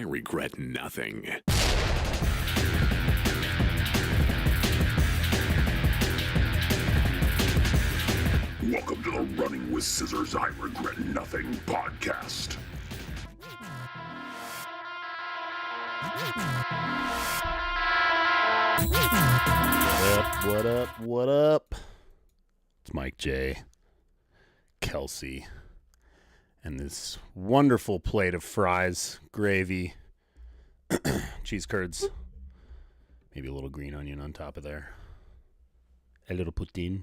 regret nothing. Welcome to the Running with Scissors I Regret Nothing podcast. What up? It's Mike J, Kelsey, and this wonderful plate of fries, gravy, cheese curds, maybe a little green onion on top of there, a little poutine.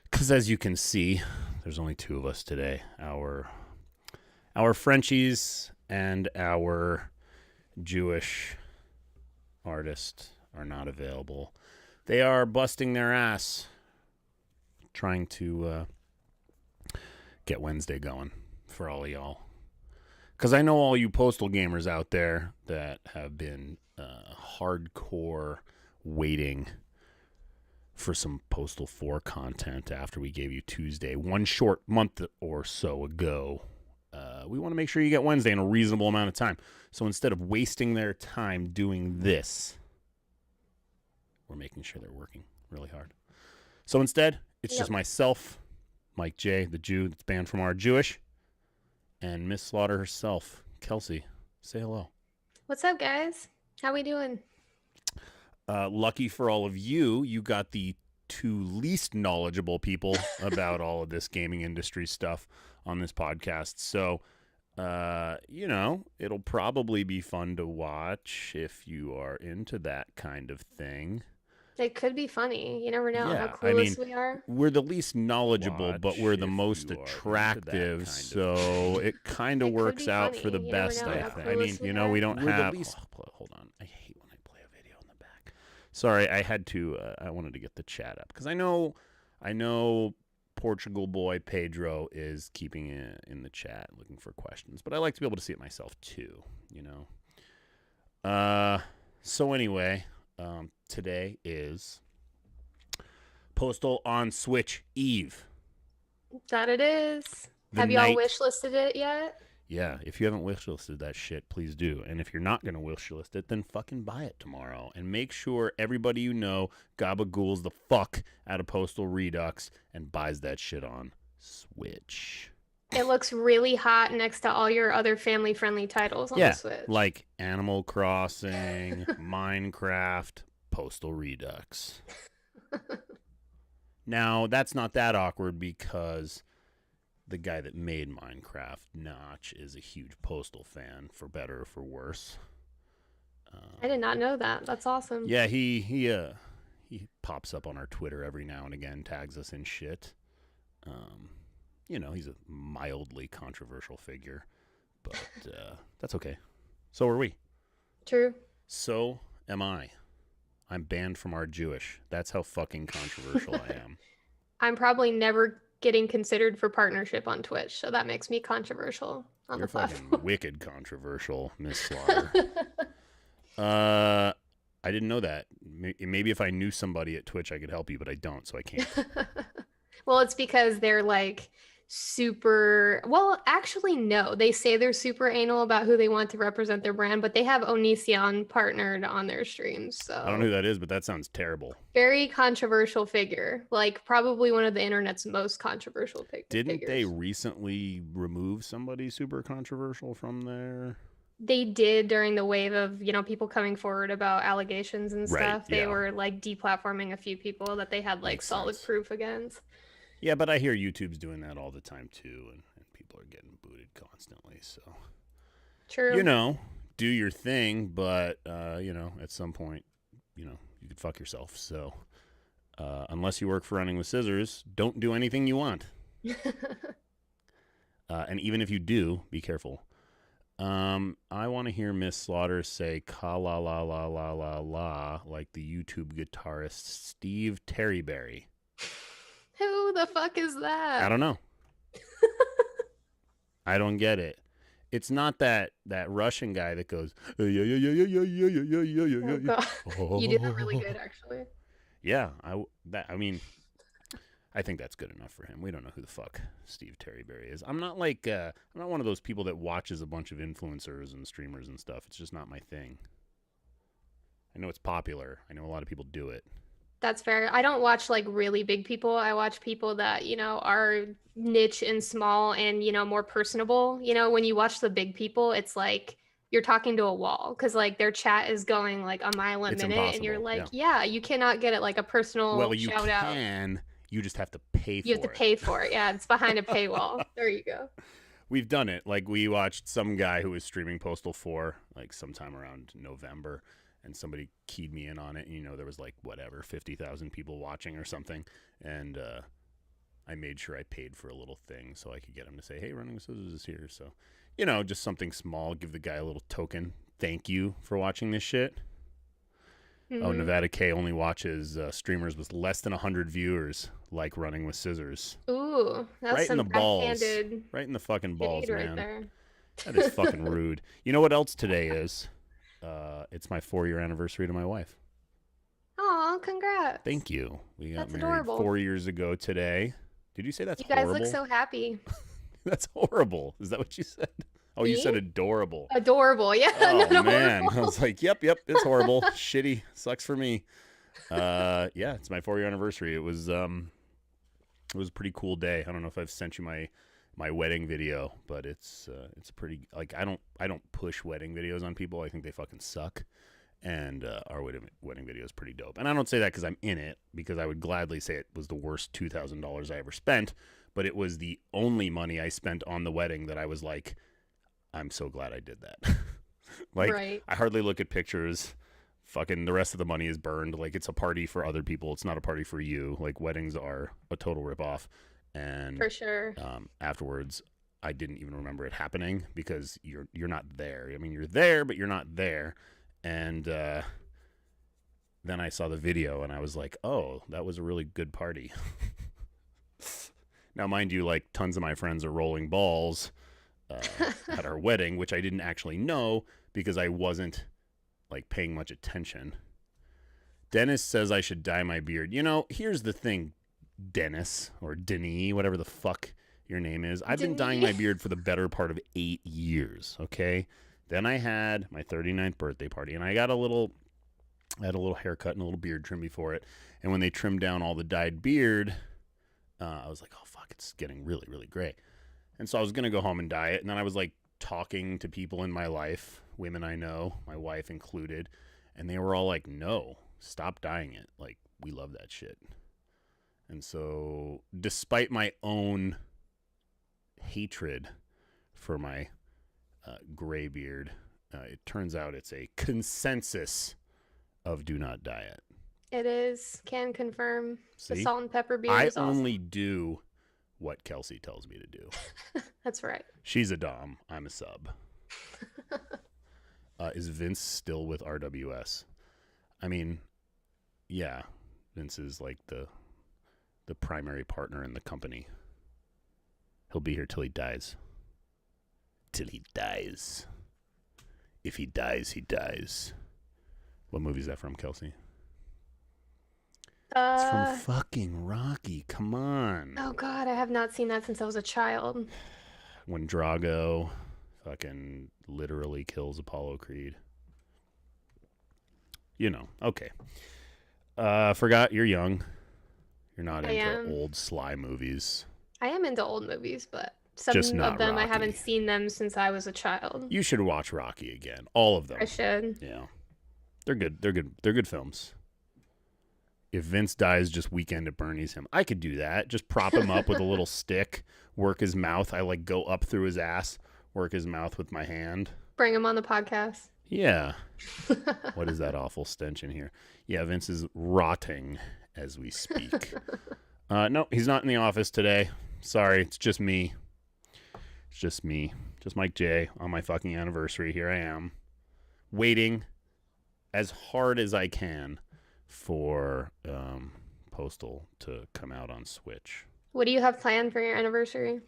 Because as you can see, there's only two of us today. Our Frenchies and our Jewish artist are not available. They are busting their ass trying to get Wednesday going for all of y'all. Because I know all you Postal gamers out there that have been hardcore waiting for some Postal 4 content after we gave you Tuesday, one short month or so ago. We want to make sure you get Wednesday in a reasonable amount of time. So instead of wasting their time doing this, we're making sure they're working really hard. So instead, it's just myself, Mike J, the Jew that's banned from our Jewish, and Miss Slaughter herself, Kelsey. Say hello. What's up, guys? How we doing? Lucky for all of you, you got the two least knowledgeable people about all of this gaming industry stuff on this podcast. So, it'll probably be fun to watch if you are into that kind of thing. It could be funny. You never know how clueless we are. We're the least knowledgeable, but we're the most attractive, so it kind of works out for the best, I think. I mean, we don't have... Hold on. I hate when I play a video in the back. Sorry, I had to... I wanted to get the chat up, because I know Portugal boy Pedro is keeping it in the chat, looking for questions, but I like to be able to see it myself, too, So anyway... today is Postal on SwitchEVE. That it is. Have y'all wishlisted it yet? Yeah, if you haven't wishlisted that shit, please do. And if you're not going to wishlist it, then fucking buy it tomorrow. And make sure everybody you know gabagools the fuck out of Postal Redux and buys that shit on Switch. It looks really hot next to all your other family-friendly titles on the Switch. Like Animal Crossing, Minecraft, Postal Redux. Now, that's not that awkward because the guy that made Minecraft, Notch, is a huge Postal fan, for better or for worse. I did not know that. That's awesome. Yeah, he pops up on our Twitter every now and again, tags us in shit. He's a mildly controversial figure, but that's okay. So are we. True. So am I. I'm banned from our Jewish. That's how fucking controversial I am. I'm probably never getting considered for partnership on Twitch, so that makes me controversial on You're the platform. Fucking wicked controversial, Miss Slaughter. I didn't know that. Maybe if I knew somebody at Twitch, I could help you, but I don't, so I can't. Well, it's because they're like super, well, actually, no. They say they're super anal about who they want to represent their brand, but they have Onision partnered on their streams. So I don't know who that is, but that sounds terrible. Very controversial figure. Like probably one of the internet's most controversial figures. Didn't they recently remove somebody super controversial from there? They did during the wave of, people coming forward about allegations and stuff. They were like deplatforming a few people that they had like solid proof against. Yeah, but I hear YouTube's doing that all the time too, and people are getting booted constantly. So, true. Do your thing, but at some point, you could fuck yourself. So, unless you work for Running with Scissors, don't do anything you want. And even if you do, be careful. I want to hear Miss Slaughter say "ka la la la la la la" like the YouTube guitarist Steve Terryberry. Who the fuck is that? I don't know. I don't get it. It's not that Russian guy that goes. Oh, you do that really good, actually. Yeah, I think that's good enough for him. We don't know who the fuck Steve Terryberry is. I'm not like I'm not one of those people that watches a bunch of influencers and streamers and stuff. It's just not my thing. I know it's popular. I know a lot of people do it. That's fair. I don't watch like really big people. I watch people that, are niche and small and, more personable. When you watch the big people, it's like you're talking to a wall because like their chat is going like a mile a It's minute and you're impossible, like, yeah, you cannot get it like a personal Well, you shout out. can. You just have to pay for it. You have to pay for it. Yeah, it's behind a paywall. There you go. We've done it. Like we watched some guy who was streaming Postal 4 like sometime around November. And somebody keyed me in on it. And, there was like, 50,000 people watching or something. And I made sure I paid for a little thing so I could get him to say, hey, Running with Scissors is here. So, just something small. Give the guy a little token. Thank you for watching this shit. Mm-hmm. Oh, Nevada K only watches streamers with less than 100 viewers like Running with Scissors. Ooh, that's right some in the balls. Right in the fucking balls, right man. there. That is fucking rude. You know what else today is? It's my 4-year anniversary to my wife. Oh, congrats. Thank you. We got That's married adorable. 4 years ago today. Did you say that's horrible? horrible? You guys look so happy. That's horrible. Is that what you said? Oh, you said adorable. Adorable, yeah. Oh, no, man. horrible. I was like, yep, it's horrible. Shitty. Sucks for me. Yeah, it's my 4-year anniversary. It was a pretty cool day. I don't know if I've sent you my wedding video, but it's pretty, like, I don't push wedding videos on people. I think they fucking suck. And our wedding video is pretty dope. And I don't say that because I'm in it, because I would gladly say it was the worst $2,000 I ever spent, but it was the only money I spent on the wedding that I was like, I'm so glad I did that. Like, right. I hardly look at pictures. Fucking the rest of the money is burned. Like, it's a party for other people. It's not a party for you. Like, weddings are a total ripoff. And for sure. Afterwards, I didn't even remember it happening because you're not there. I mean, you're there, but you're not there. And then I saw the video and I was like, oh, that was a really good party. Now, mind you, like, tons of my friends are rolling balls at our wedding, which I didn't actually know because I wasn't, like, paying much attention. Dennis says I should dye my beard. Here's the thing, Dennis, or Denis, whatever the fuck your name is. I've been dyeing my beard for the better part of 8 years, okay? Then I had my 39th birthday party, and I had a little haircut and a little beard trim before it. And when they trimmed down all the dyed beard, I was like, oh, fuck, it's getting really, really gray. And so I was going to go home and dye it. And then I was like talking to people in my life, women I know, my wife included, and they were all like, no, stop dyeing it. Like, we love that shit. And so despite my own hatred for my gray beard, it turns out it's a consensus of do not dye it. It is. Can confirm. See? The salt and pepper beard I is awesome. only do what Kelsey tells me to do. That's right. She's a dom. I'm a sub. Is Vince still with RWS? I mean, yeah. Vince is like the primary partner in the company. He'll be here till he dies. Till he dies. If he dies, he dies. What movie is that from, Kelsey? It's from fucking Rocky. Come on. Oh, God. I have not seen that since I was a child. When Drago fucking literally kills Apollo Creed. Okay. Forgot you're young. You're not into old Sly movies. I am into old movies, but some of them Rocky. I haven't seen them since I was a child. You should watch Rocky again. All of them. I should. Yeah. They're good. They're good. They're good films. If Vince dies, just Weekend at Bernie's him. I could do that. Just prop him up with a little stick, work his mouth. I like go up through his ass, work his mouth with my hand. Bring him on the podcast. Yeah. What is that awful stench in here? Yeah, Vince is rotting as we speak. No, he's not in the office today. Sorry, it's just me. It's just me. Just Mike J on my fucking anniversary. Here I am, waiting as hard as I can for Postal to come out on Switch. What do you have planned for your anniversary?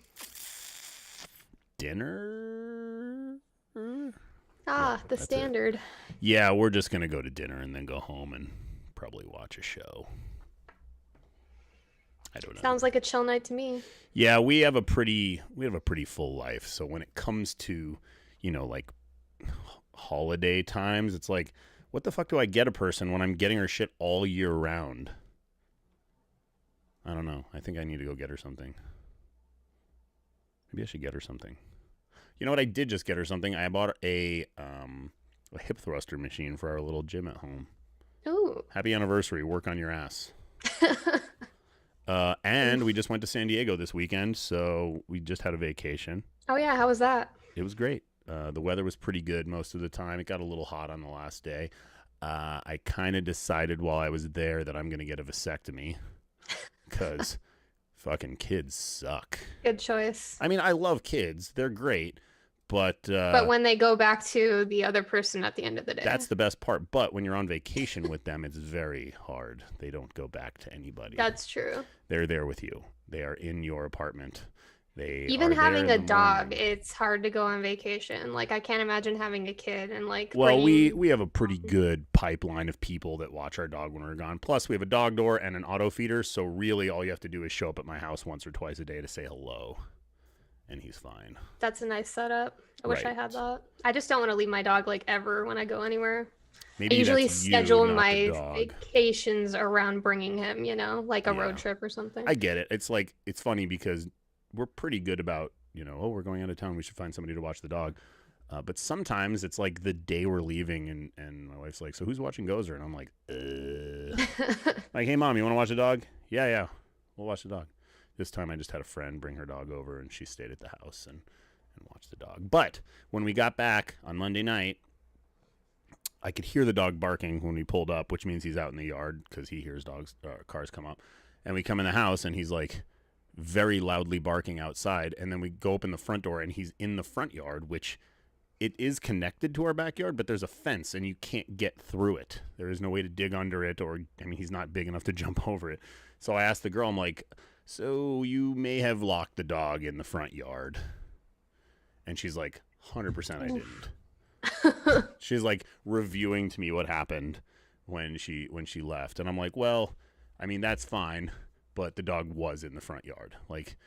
Dinner? The standard. Yeah, we're just going to go to dinner and then go home and probably watch a show. I don't know. Sounds like a chill night to me. Yeah, we have a pretty full life. So when it comes to, like holiday times, it's like, what the fuck do I get a person when I'm getting her shit all year round? I don't know. I think I need to go get her something. Maybe I should get her something. You know what? I did just get her something. I bought a hip thruster machine for our little gym at home. Ooh. Happy anniversary. Work on your ass. And we just went to San Diego this weekend, so we just had a vacation. Oh, yeah. How was that? It was great. The weather was pretty good most of the time. It got a little hot on the last day. I kind of decided while I was there that I'm going to get a vasectomy because fucking kids suck. Good choice. I mean, I love kids. They're great. But when they go back to the other person at the end of the day. That's the best part. But when you're on vacation with them, it's very hard. They don't go back to anybody. That's true. They're there with you. They are in your apartment. Even having a dog, it's hard to go on vacation. Like, I can't imagine having a kid and like. Well, we have a pretty good pipeline of people that watch our dog when we're gone. Plus, we have a dog door and an auto feeder. So really, all you have to do is show up at my house once or twice a day to say hello. And he's fine. That's a nice setup. I wish I had that. I just don't want to leave my dog like ever when I go anywhere. Maybe I usually schedule my vacations vacations around bringing him, like a road trip or something. I get it. It's like, it's funny because we're pretty good about, we're going out of town. We should find somebody to watch the dog. But sometimes it's like the day we're leaving and my wife's like, so who's watching Gozer? And I'm like, like, hey, Mom, you want to watch the dog? Yeah. We'll watch the dog. This time I just had a friend bring her dog over, and she stayed at the house and watched the dog. But when we got back on Monday night, I could hear the dog barking when we pulled up, which means he's out in the yard because he hears cars come up. And we come in the house, and he's like very loudly barking outside. And then we go open the front door, and he's in the front yard, which it is connected to our backyard, but there's a fence, and you can't get through it. There is no way to dig under it, he's not big enough to jump over it. So I asked the girl, I'm like, so you may have locked the dog in the front yard. And she's like, 100% I didn't. She's like reviewing to me what happened when she left. And I'm like, well, I mean, that's fine, but the dog was in the front yard. Like,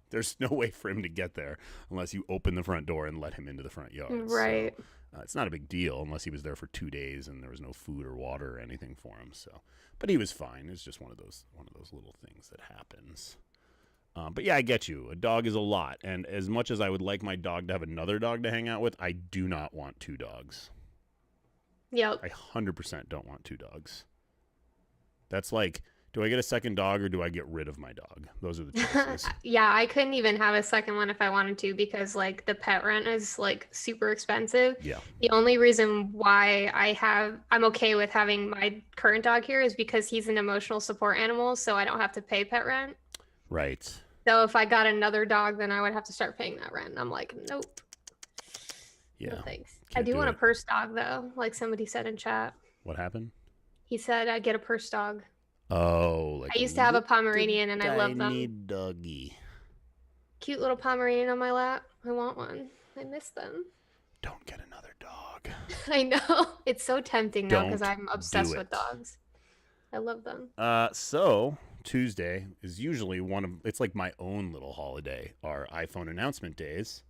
there's no way for him to get there unless you open the front door and let him into the front yard. Right. So, it's not a big deal unless he was there for 2 days and there was no food or water or anything for him. So, but he was fine. It's just one of those little things that happens. But yeah, I get you. A dog is a lot. And as much as I would like my dog to have another dog to hang out with, I do not want 2 dogs. Yep. I 100% don't want 2 dogs. That's like, do I get a second dog or do I get rid of my dog? Those are the choices. Yeah, I couldn't even have a second one if I wanted to because like the pet rent is like super expensive. Yeah. The only reason why I'm okay with having my current dog here is because he's an emotional support animal, so I don't have to pay pet rent. Right. So if I got another dog, then I would have to start paying that rent. And I'm like, nope. Yeah. No thanks. I do want a purse dog though, like somebody said in chat. What happened? He said I'd get a purse dog. Oh, like I used to have a Pomeranian and I love them. Tiny doggy. Cute little Pomeranian on my lap. I want one. I miss them. Don't get another dog. I know. It's so tempting now because Don't I'm obsessed do with it. dogs. I love them. So Tuesday is usually it's like my own little holiday, our iPhone announcement days.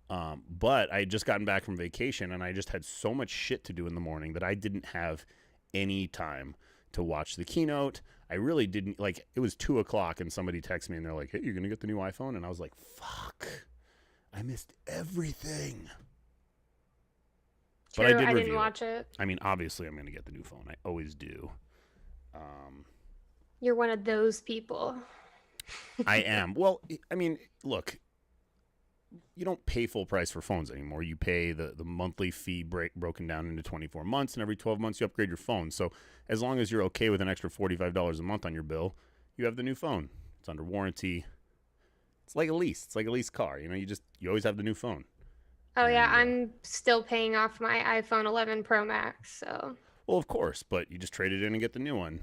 But I had just gotten back from vacation and I just had so much shit to do in the morning that I didn't have any time to watch the keynote. I really didn't, like, it was 2:00 and somebody texted me and they're like, hey, you're going to get the new iPhone? And I was like, fuck, I missed everything. True, But I didn't watch it. I mean, obviously I'm going to get the new phone. I always do. You're one of those people. I am. Well, I mean, look, you don't pay full price for phones anymore. You pay the monthly fee broken down into 24 months, and every 12 months you upgrade your phone. So as long as you're okay with an extra $45 a month on your bill, you have the new phone. It's under warranty. It's like a lease. It's like a leased car. You always have the new phone. Oh, yeah. I'm still paying off my iPhone 11 Pro Max, so. Well, of course, but you just trade it in and get the new one.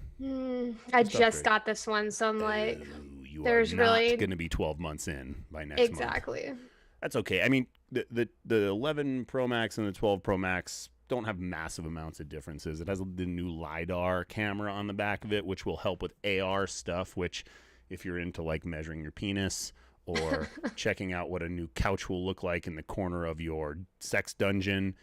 I just got this one, so I'm like, you there's are not really going to be 12 months in by next month. exactly. That's okay. I mean, the 11 Pro Max and the 12 Pro Max don't have massive amounts of differences. It has the new LiDAR camera on the back of it, which will help with AR stuff, which if you're into like measuring your penis or checking out what a new couch will look like in the corner of your sex dungeon,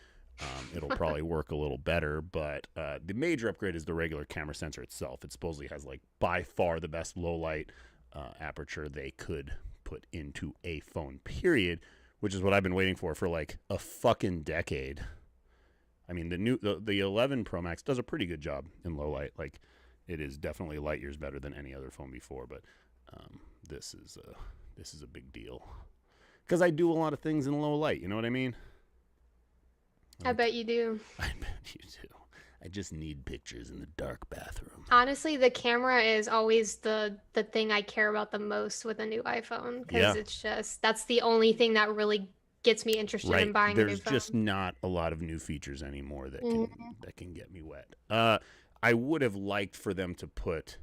it'll probably work a little better. But the major upgrade is the regular camera sensor itself. It supposedly has like by far the best low light aperture they could put into a phone, period, which is what I've been waiting for like a fucking decade. I mean, the 11 Pro Max does a pretty good job in low light. Like, it is definitely light years better than any other phone before. But this is a big deal because I do a lot of things in low light. You know what I mean? I bet you do. I bet you do. I just need pictures in the dark bathroom. Honestly, the camera is always the thing I care about the most with a new iPhone because it's just that's the only thing that really gets me interested in buying a new phone. There's just not a lot of new features anymore that can get me wet. I would have liked for them to put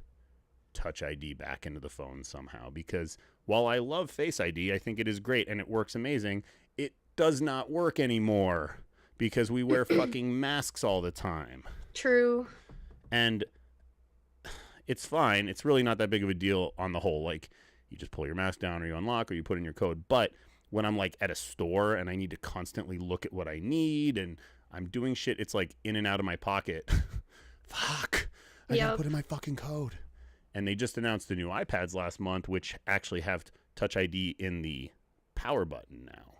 Touch ID back into the phone somehow, because while I love Face ID, I think it is great and it works amazing, it does not work anymore because we wear fucking masks all the time. True. And it's fine. It's really not that big of a deal on the whole. Like, you just pull your mask down or you unlock or you put in your code. But when I'm like at a store and I need to constantly look at what I need and I'm doing shit, it's like in and out of my pocket. Fuck. I gotta put in my fucking code. And they just announced the new iPads last month, which actually have Touch ID in the power button now.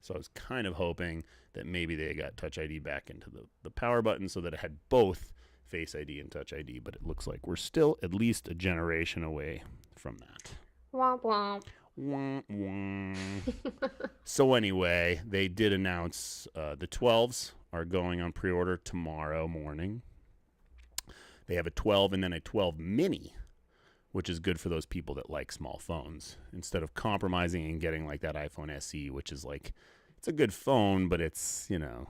So I was kind of hoping that maybe they got Touch ID back into the power button so that it had both Face ID and Touch ID. But it looks like we're still at least a generation away from that. Womp womp. Wah, wah. So anyway, they did announce the 12s are going on pre-order tomorrow morning. They have a 12 and then a 12 mini, which is good for those people that like small phones. Instead of compromising and getting like that iPhone SE, which is like, it's a good phone, but it's, you know,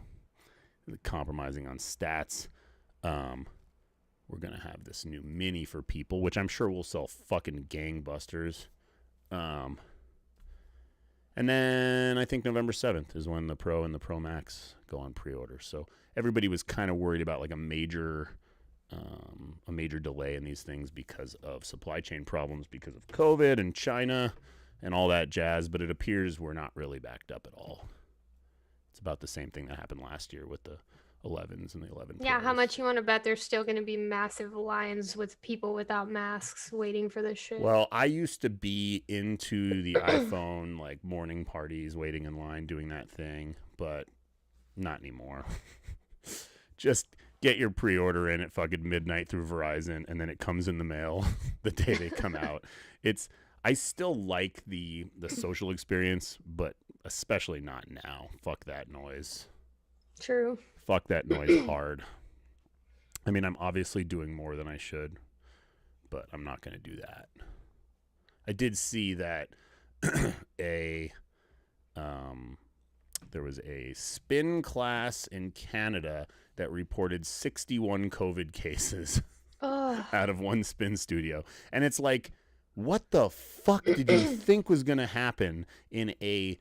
compromising on stats. We're going to have this new mini for people, which I'm sure will sell fucking gangbusters. And then I think November 7th is when the Pro and the Pro Max go on pre-order. So everybody was kind of worried about like a major delay in these things because of supply chain problems, because of COVID and China and all that jazz. But it appears we're not really backed up at all. It's about the same thing that happened last year with the 11s and the 11 Pros. Yeah, how much you want to bet there's still going to be massive lines with people without masks waiting for this shit? Well, I used to be into the iPhone, like morning parties, waiting in line, doing that thing, but not anymore. Just get your pre-order in at fucking midnight through Verizon, and then it comes in the mail the day they come out. I still like the social experience, but especially not now. Fuck that noise. True. Fuck that noise hard. I mean, I'm obviously doing more than I should, but I'm not going to do that. I did see that there was a spin class in Canada that reported 61 COVID cases out of one spin studio. And it's like, what the fuck did you think was going to happen in a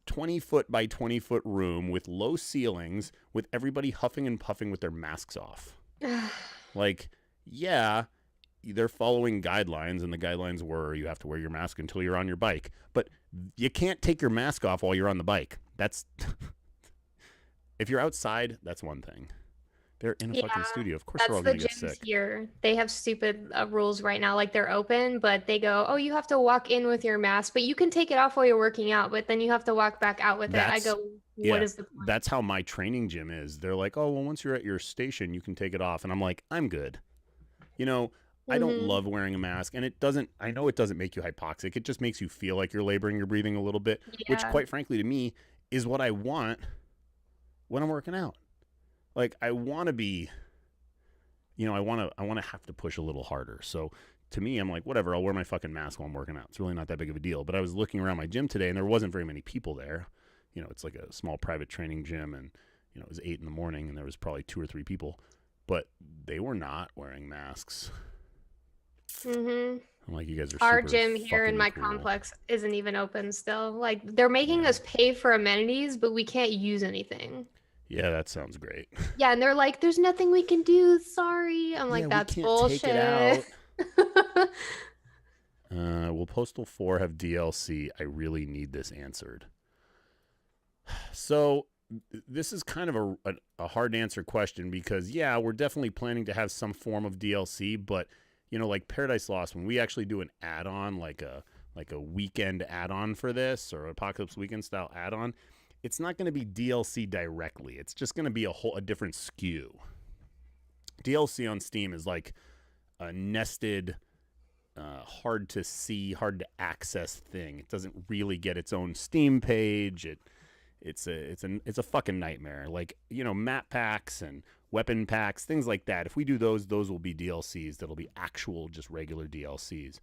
20-foot by 20-foot room with low ceilings with everybody huffing and puffing with their masks off? Like, yeah, they're following guidelines, and the guidelines were you have to wear your mask until you're on your bike. But you can't take your mask off while you're on the bike. That's if you're outside, that's one thing. They're in a fucking studio. Of course, they're all going to get sick. That's the gyms here. They have stupid rules right now. Like, they're open, but they go, oh, you have to walk in with your mask, but you can take it off while you're working out, but then you have to walk back out with it. I go, what is the point? That's how my training gym is. They're like, oh, well, once you're at your station, you can take it off. And I'm like, I'm good. You know, I don't love wearing a mask, and I know it doesn't make you hypoxic. It just makes you feel like you're laboring your breathing a little bit, which quite frankly to me is what I want when I'm working out. Like, I want to be, you know, I want to have to push a little harder. So to me, I'm like, whatever, I'll wear my fucking mask while I'm working out. It's really not that big of a deal. But I was looking around my gym today, and there wasn't very many people there. You know, it's like a small private training gym, and, you know, it was 8 a.m, and there was probably 2 or 3 people. But they were not wearing masks. I'm like, you guys are Our super gym here in my cool. complex isn't even open still. Like, they're making us pay for amenities, but we can't use anything. Yeah, that sounds great. Yeah, and they're like, "There's nothing we can do. Sorry." I'm like, Yeah, we "That's can't take it bullshit." out. Will Postal 4 have DLC? I really need this answered. So this is kind of a hard to answer question because, yeah, we're definitely planning to have some form of DLC, but, like Paradise Lost, when we actually do an add-on, like a weekend add-on for this or Apocalypse Weekend style add-on, it's not going to be DLC directly. It's just going to be a different SKU. DLC on Steam is like a nested, hard to see, hard to access thing. It doesn't really get its own Steam page. It's a fucking nightmare. Like, map packs and weapon packs, things like that. If we do those will be DLCs. That'll be actual, just regular DLCs.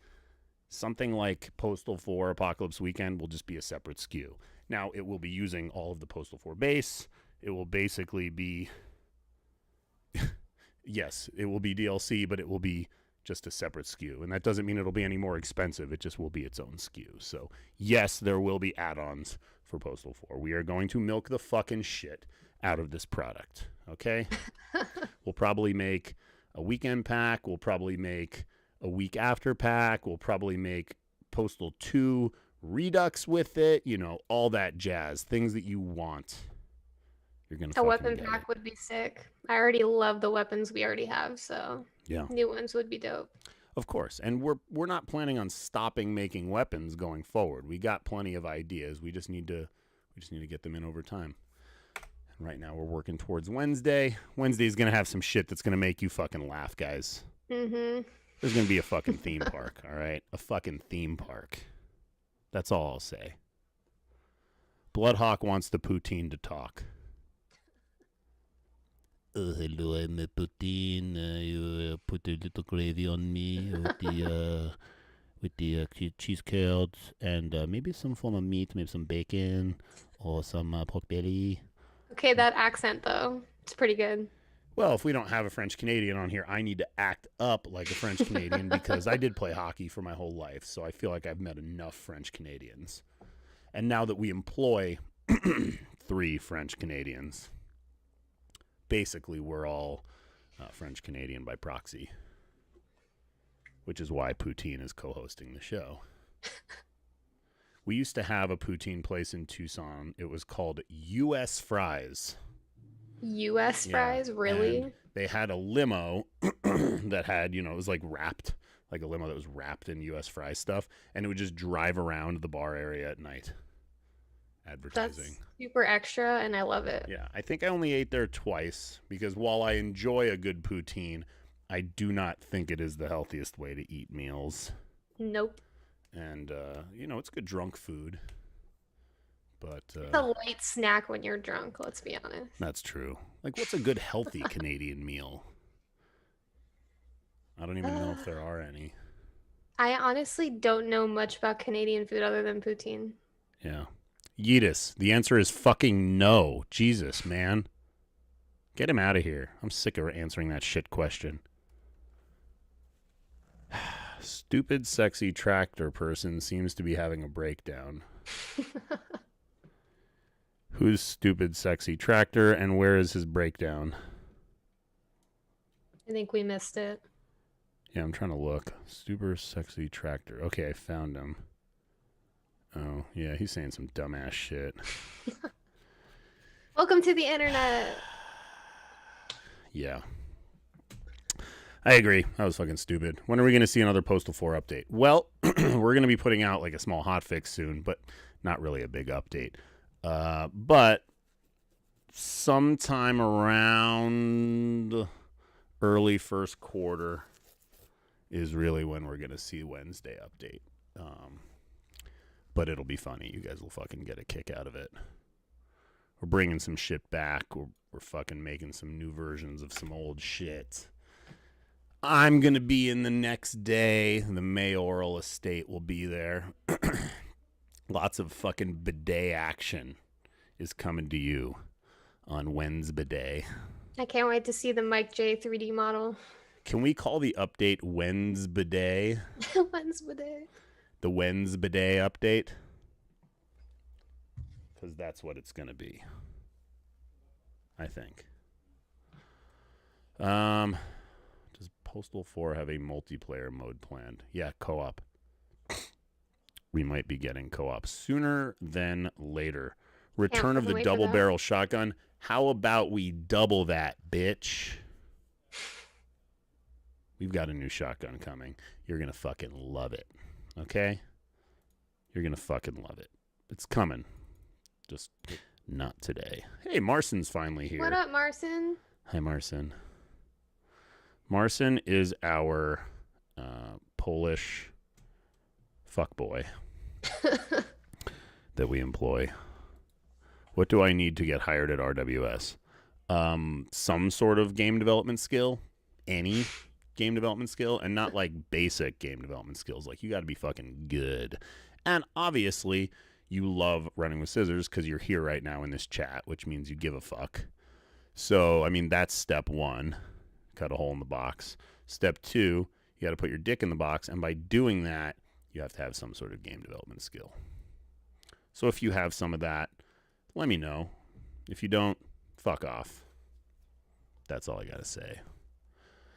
Something like Postal 4 Apocalypse Weekend will just be a separate SKU. Now, it will be using all of the Postal 4 base. It will basically be... yes, it will be DLC, but it will be just a separate SKU. And that doesn't mean it'll be any more expensive. It just will be its own SKU. So, yes, there will be add-ons for Postal 4. We are going to milk the fucking shit out of this product, okay? We'll probably make a weekend pack. We'll probably make a week after pack. We'll probably make Postal 2 Redux with it. All that jazz. Things that you want. You're going to A fucking weapon get pack it. would be sick. I already love the weapons we already have, so Yeah. new ones would be dope. Of course. And we're not planning on stopping making weapons going forward. We got plenty of ideas. We just need to get them in over time. And right now we're working towards Wednesday. Wednesday's going to have some shit that's going to make you fucking laugh, guys. Mm-hmm. There's going to be a fucking theme park, all right? A fucking theme park. That's all I'll say. Bloodhawk wants the poutine to talk. Hello, I'm a poutine. You put a little gravy on me with the cheese curds and maybe some form of meat, maybe some bacon or some pork belly. Okay, that accent though, it's pretty good. Well, if we don't have a French Canadian on here, I need to act up like a French Canadian because I did play hockey for my whole life, so I feel like I've met enough French Canadians. And now that we employ 3 French Canadians, basically we're all French Canadian by proxy, which is why Poutine is co-hosting the show. We used to have a poutine place in Tucson. It was called U.S. Fries. U.S. fries, really? And they had a limo that had, it was like wrapped, like a limo that was wrapped in U.S. Fries stuff, and it would just drive around the bar area at night advertising. That's super extra, and I love it. Yeah, I think I only ate there twice because while I enjoy a good poutine, I do not think it is the healthiest way to eat meals. Nope. And, it's good drunk food. But It's a light snack when you're drunk, let's be honest. That's true. Like, what's a good healthy Canadian meal? I don't even know if there are any. I honestly don't know much about Canadian food other than poutine. Yeah. Yeetus, the answer is fucking no. Jesus, man. Get him out of here. I'm sick of answering that shit question. Stupid, sexy tractor person seems to be having a breakdown. Who's stupid, sexy tractor, and where is his breakdown? I think we missed it. Yeah, I'm trying to look. Super sexy tractor. Okay, I found him. Oh, yeah, he's saying some dumbass shit. Welcome to the internet. Yeah. I agree. That was fucking stupid. When are we going to see another Postal 4 update? Well, we're going to be putting out like a small hotfix soon, but not really a big update. But sometime around early first quarter is really when we're going to see Wednesday update. But it'll be funny. You guys will fucking get a kick out of it. We're bringing some shit back. We're fucking making some new versions of some old shit. I'm going to be in the next day. The mayoral estate will be there. Lots of fucking bidet action is coming to you on Wednesday. I can't wait to see the Mike J 3D model. Can we call the update Wednesday? Wednesday. The Wednesday update? Because that's what it's going to be. I think. Does Postal 4 have a multiplayer mode planned? Yeah, co-op. We might be getting co-op sooner than later. Return of the double barrel shotgun. How about we double that, bitch? We've got a new shotgun coming. You're going to fucking love it. Okay? You're going to fucking love it. It's coming. Just not today. Hey, Marson's finally here. What up, Marson? Hi, Marson. Marson is our Polish fuckboy that we employ. What do I need to get hired at RWS? Some sort of game development skill. Any game development skill. And not like basic game development skills. Like, you got to be fucking good. And obviously, you love running with scissors because you're here right now in this chat, which means you give a fuck. So, I mean, that's step one. Cut a hole in the box. Step two, you got to put your dick in the box. And by doing that, you have to have some sort of game development skill. So if you have some of that, let me know. If you don't, fuck off. That's all I got to say.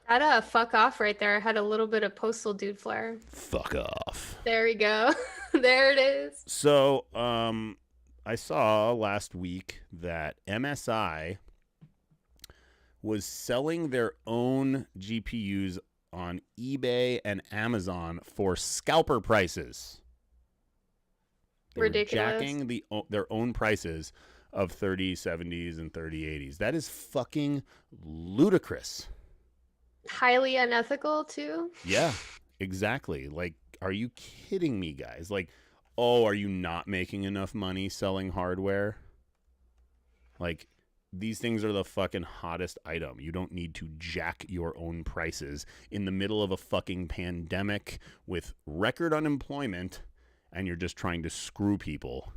That fuck off right there. I had a little bit of Postal dude flair. Fuck off. There we go. There it is. So, I saw last week that MSI was selling their own GPUs on eBay and Amazon for scalper prices. They Ridiculous. were jacking their own prices of 3070s and 3080s. That is fucking ludicrous. Highly unethical, too. Yeah, exactly. Like, are you kidding me, guys? Like, oh, are you not making enough money selling hardware? Like, these things are the fucking hottest item. You don't need to jack your own prices in the middle of a fucking pandemic with record unemployment, and you're just trying to screw people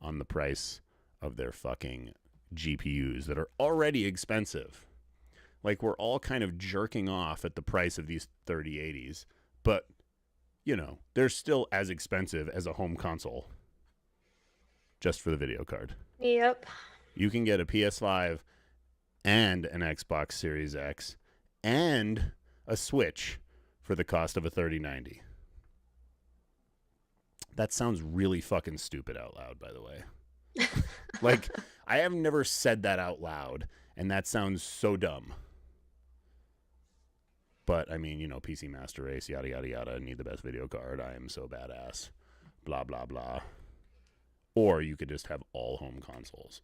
on the price of their fucking GPUs that are already expensive. Like, we're all kind of jerking off at the price of these 3080s, but, you know, they're still as expensive as a home console just for the video card. Yep. You can get a PS5 and an Xbox Series X and a Switch for the cost of a 3090. That sounds really fucking stupid out loud, by the way. Like, I have never said that out loud, and that sounds so dumb. But, I mean, you know, PC Master Race, yada, yada, yada, need the best video card, I am so badass, blah, blah, blah. Or you could just have all home consoles.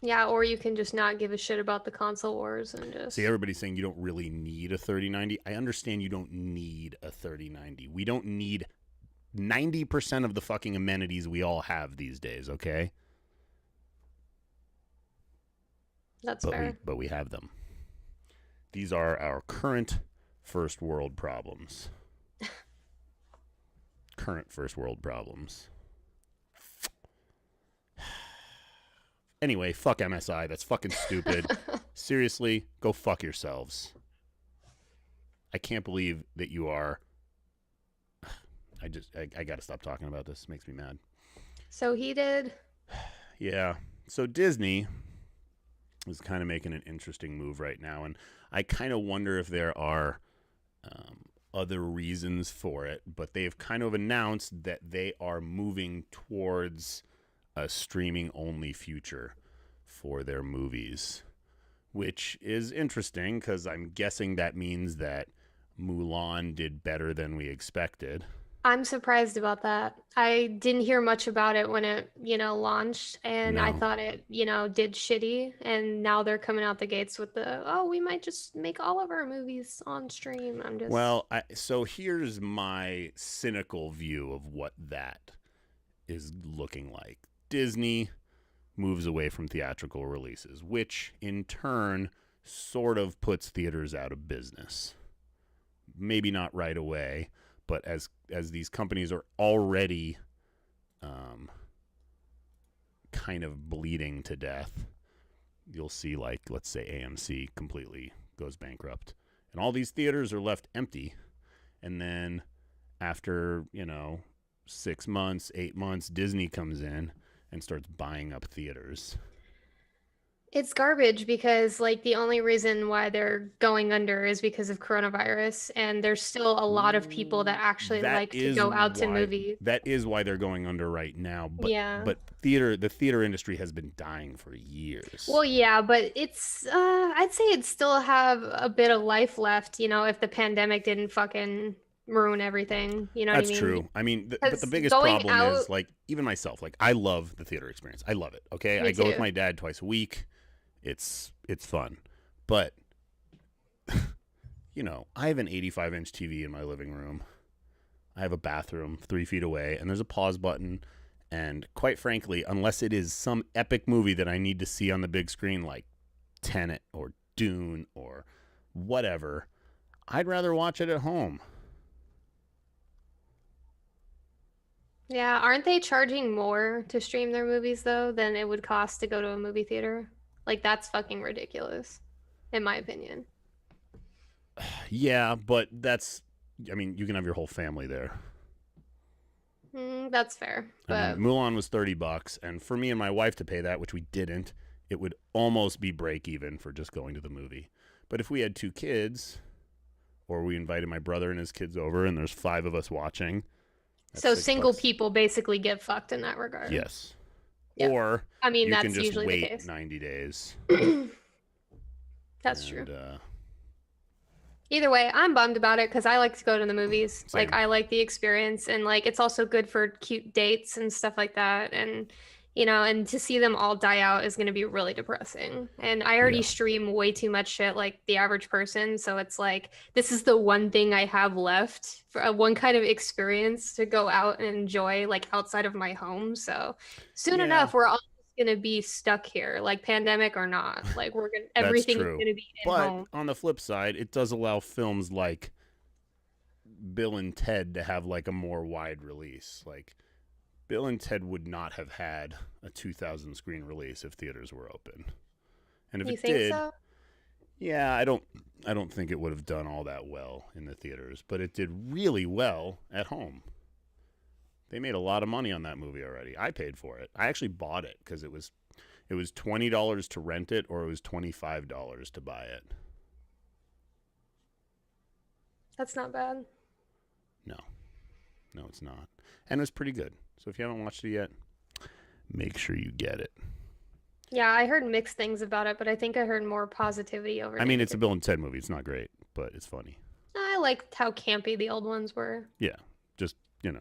Yeah, or you can just not give a shit about the console wars and just... See, everybody's saying you don't really need a 3090. I understand you don't need a 3090. We don't need 90% of the fucking amenities we all have these days, okay? That's fair. But we have them. These are our current first world problems. Current first world problems. Anyway, fuck MSI. That's fucking stupid. Seriously, go fuck yourselves. I can't believe that you are... I gotta stop talking about this. It makes me mad. So he did. Yeah. So Disney is kind of making an interesting move right now, and I kind of wonder if there are other reasons for it, but they've kind of announced that they are moving towards a streaming-only future for their movies, which is interesting because I'm guessing that means that Mulan did better than we expected. I'm surprised about that. I didn't hear much about it when it, launched, and I No. thought it, did shitty. And now they're coming out the gates with we might just make all of our movies on stream. Well, so here's my cynical view of what that is looking like. Disney moves away from theatrical releases, which in turn sort of puts theaters out of business. Maybe not right away, but as these companies are already kind of bleeding to death, you'll see, like, let's say AMC completely goes bankrupt. And all these theaters are left empty. And then after, 6 months, 8 months, Disney comes in and starts buying up theaters. It's garbage because like the only reason why they're going under is because of coronavirus, and there's still a lot of people that actually That like to is go out to why movies. they're going under right now. But Yeah. the theater industry has been dying for years. Well, yeah, but it's I'd say it'd still have a bit of life left, if the pandemic didn't fucking ruin everything. You know what I That's mean? true. I mean, but the Because biggest going problem out, is like even myself. Like I love the theater experience. I love it. Okay, me I go with too. my dad twice a week. It's fun, but I have an 85-inch TV in my living room. I have a bathroom 3 feet away, and there's a pause button. And quite frankly, unless it is some epic movie that I need to see on the big screen, like Tenet or Dune or whatever, I'd rather watch it at home. Yeah, aren't they charging more to stream their movies though than it would cost to go to a movie theater? Like that's fucking ridiculous, in my opinion. Yeah, but I mean, you can have your whole family there. That's fair, I mean, but Mulan was $30, and for me and my wife to pay that, which we didn't, it would almost be break even for just going to the movie. But if we had 2 kids, or we invited my brother and his kids over, and there's 5 of us watching, that's so $6. single people basically get fucked in that regard. Yes. Yeah. Or I mean, you can that's just usually the wait case. 90 days. That's true. And Either way, I'm bummed about it because I like to go to the movies. Same. Like, I like the experience, and like it's also good for cute dates and stuff like that. And and to see them all die out is going to be really depressing. And I already Yeah. stream way too much shit like the average person, so it's like this is the one thing I have left for one kind of experience to go out and enjoy, like outside of my home. So soon Yeah. enough, we're all gonna be stuck here, like pandemic or not. Like That's everything is true. gonna be in But home. on the flip side, it does allow films like Bill and Ted to have like a more wide release. Like Bill and Ted would not have had a 2,000 screen release if theaters were open. And if You it think did, so? yeah, I don't think it would have done all that well in the theaters, but it did really well at home. They made a lot of money on that movie already. I paid for it. I actually bought it because it was $20 to rent it, or it was $25 to buy it. That's not bad. No, it's not. And it was pretty good. So if you haven't watched it yet, make sure you get it. Yeah, I heard mixed things about it, but I think I heard more positivity over I mean, it's a negativity. Bill and Ted movie. It's not great, but it's funny. I liked how campy the old ones were. Yeah, just, he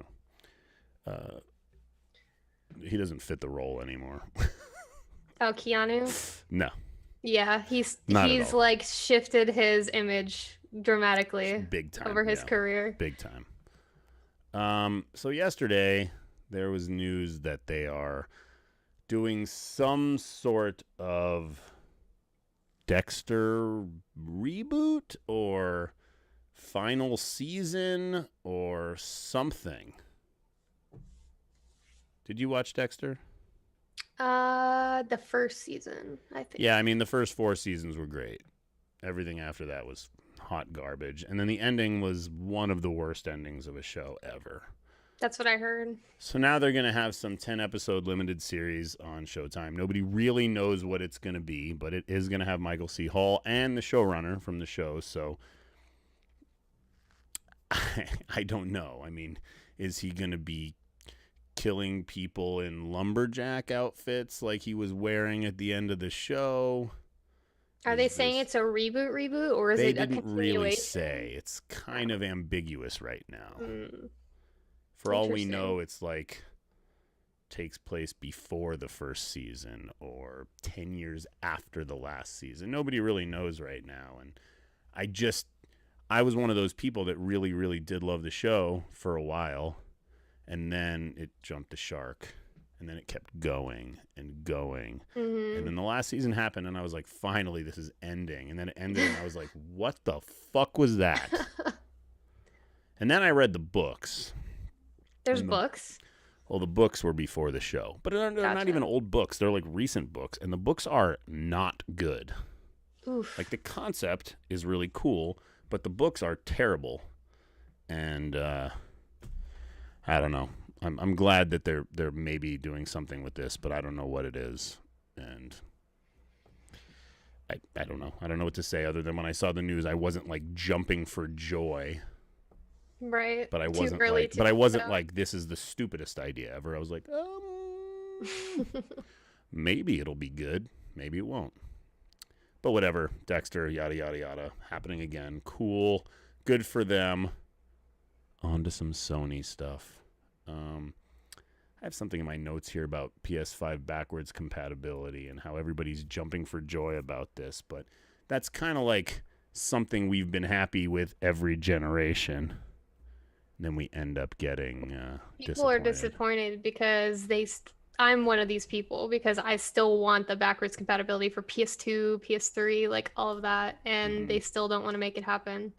doesn't fit the role anymore. Oh, Keanu? No, Yeah, he's Not at all. like shifted his image dramatically big time. over his yeah, career. big time. So yesterday there was news that they are doing some sort of Dexter reboot or final season or something. Did you watch Dexter? The first season, I think. Yeah, I mean the first 4 seasons were great. Everything after that was hot garbage. And then the ending was one of the worst endings of a show ever. That's what I heard. So now they're going to have some 10-episode limited series on Showtime. Nobody really knows what it's going to be, but it is going to have Michael C. Hall and the showrunner from the show. So I don't know. I mean, is he going to be killing people in lumberjack outfits like he was wearing at the end of the show? Are they saying it's a reboot, or is They it a didn't continuation? really say. It's kind of ambiguous right now. Mm, For all we interesting. know, it's like takes place before the first season or 10 years after the last season. Nobody really knows right now. And I was one of those people that really, really did love the show for a while. And then it jumped the shark. And then it kept going and going. mhm. And then the last season happened, and I was like, finally, this is ending. And then it ended, and I was like, what the fuck was that? And then I read the books. There's And books. Well, the books were before the show. But they're not Gotcha. even old books. They're like recent books. And the books are not good. Oof. Like, the concept is really cool, but the books are terrible. And I don't know. I'm glad that they're maybe doing something with this, but I don't know what it is. And I don't know. I don't know what to say other than when I saw the news, I wasn't like jumping for joy. Right. But I Too wasn't early like, to but I check it wasn't out. like, this is the stupidest idea ever. I was like, maybe it'll be good. Maybe it won't. But whatever. Dexter, yada, yada, yada. Happening again. Cool. Good for them. On to some Sony stuff. I have something in my notes here about PS5 backwards compatibility and how everybody's jumping for joy about this. But that's kind of like something we've been happy with every generation. Then we end up getting People are disappointed because I'm one of these people because I still want the backwards compatibility for PS2, PS3, like all of that, and they still don't want to make it happen.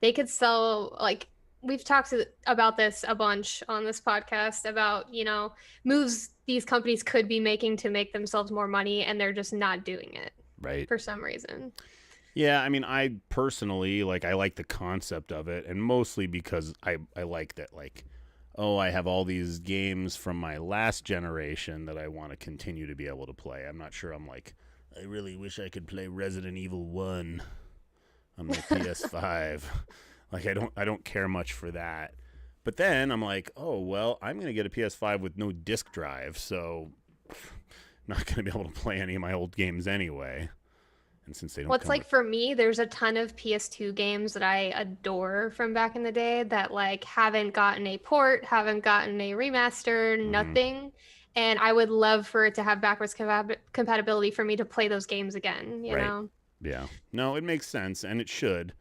They could sell, like, we've talked about this a bunch on this podcast about, moves these companies could be making to make themselves more money, and they're just not doing it right for some reason. Yeah, I mean, I personally, I like the concept of it, and mostly because I like that, I have all these games from my last generation that I want to continue to be able to play. I'm not sure I really wish I could play Resident Evil 1 on my PS5. I don't care much for that. But then I'm like, oh, well, I'm going to get a PS5 with no disc drive, so not going to be able to play any of my old games anyway. And since they don't for me, there's a ton of PS2 games that I adore from back in the day that haven't gotten a port, haven't gotten a remaster, nothing. And I would love for it to have backwards compatibility for me to play those games again, you know? Yeah. No, it makes sense, and it should.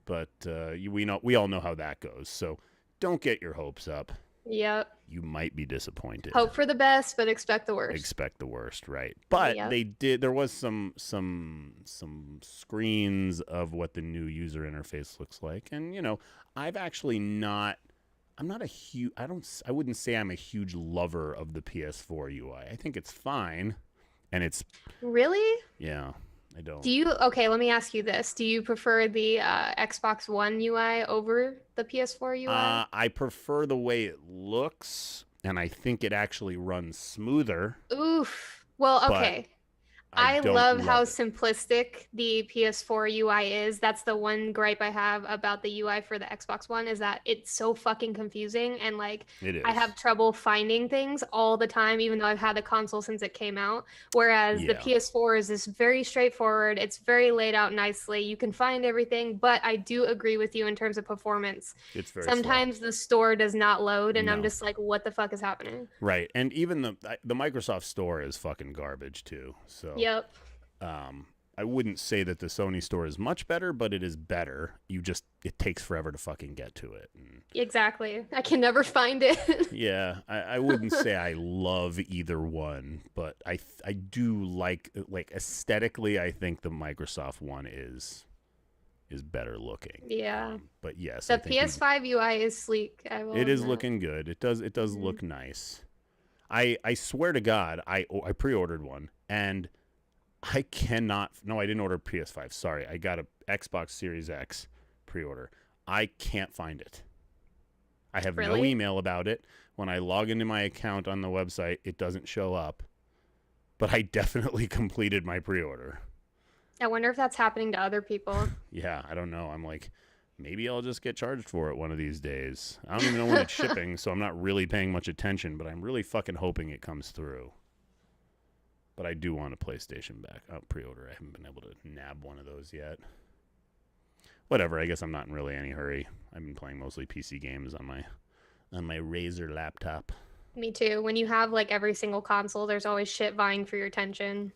But we all know how that goes. So don't get your hopes up. Yep. You might be disappointed. Hope for the best, but expect the worst. Expect the worst, right? But there was some screens of what the new user interface looks like, and I wouldn't say I'm a huge lover of the PS4 UI. I think it's fine, and it's really, yeah. I don't. Okay, let me ask you this. Do you prefer the Xbox One UI over the PS4 UI? I prefer the way it looks, and I think it actually runs smoother. Oof. Well, okay. I love how simplistic the PS4 UI is. That's the one gripe I have about the UI for the Xbox One is that it's so fucking confusing and it is. I have trouble finding things all the time, even though I've had the console since it came out. Whereas the PS4 is just very straightforward. It's very laid out nicely. You can find everything, but I do agree with you in terms of performance. It's very Sometimes slow. The store does not load, and I'm just like, what the fuck is happening? Right, and even the Microsoft Store is fucking garbage too. So. Yep. I wouldn't say that the Sony store is much better, but it is better. It takes forever to fucking get to it. Exactly. I can never find it. Yeah, I wouldn't say I love either one, but I do like aesthetically. I think the Microsoft one is better looking. Yeah. But yes, the PS5 UI is sleek. It is looking good. It does look nice. I swear to God, I pre-ordered one and. I didn't order PS5. Sorry. I got a Xbox Series X pre-order. I can't find it. I have no email about it. When I log into my account on the website, it doesn't show up. But I definitely completed my pre-order. I wonder if that's happening to other people. Yeah, I don't know. I'm like, maybe I'll just get charged for it one of these days. I don't even know when it's shipping, so I'm not really paying much attention, but I'm really fucking hoping it comes through. But I do want a PlayStation pre-order. I haven't been able to nab one of those yet. Whatever. I guess I'm not in really any hurry. I've been playing mostly PC games on my Razer laptop. Me too. When you have every single console, there's always shit vying for your attention.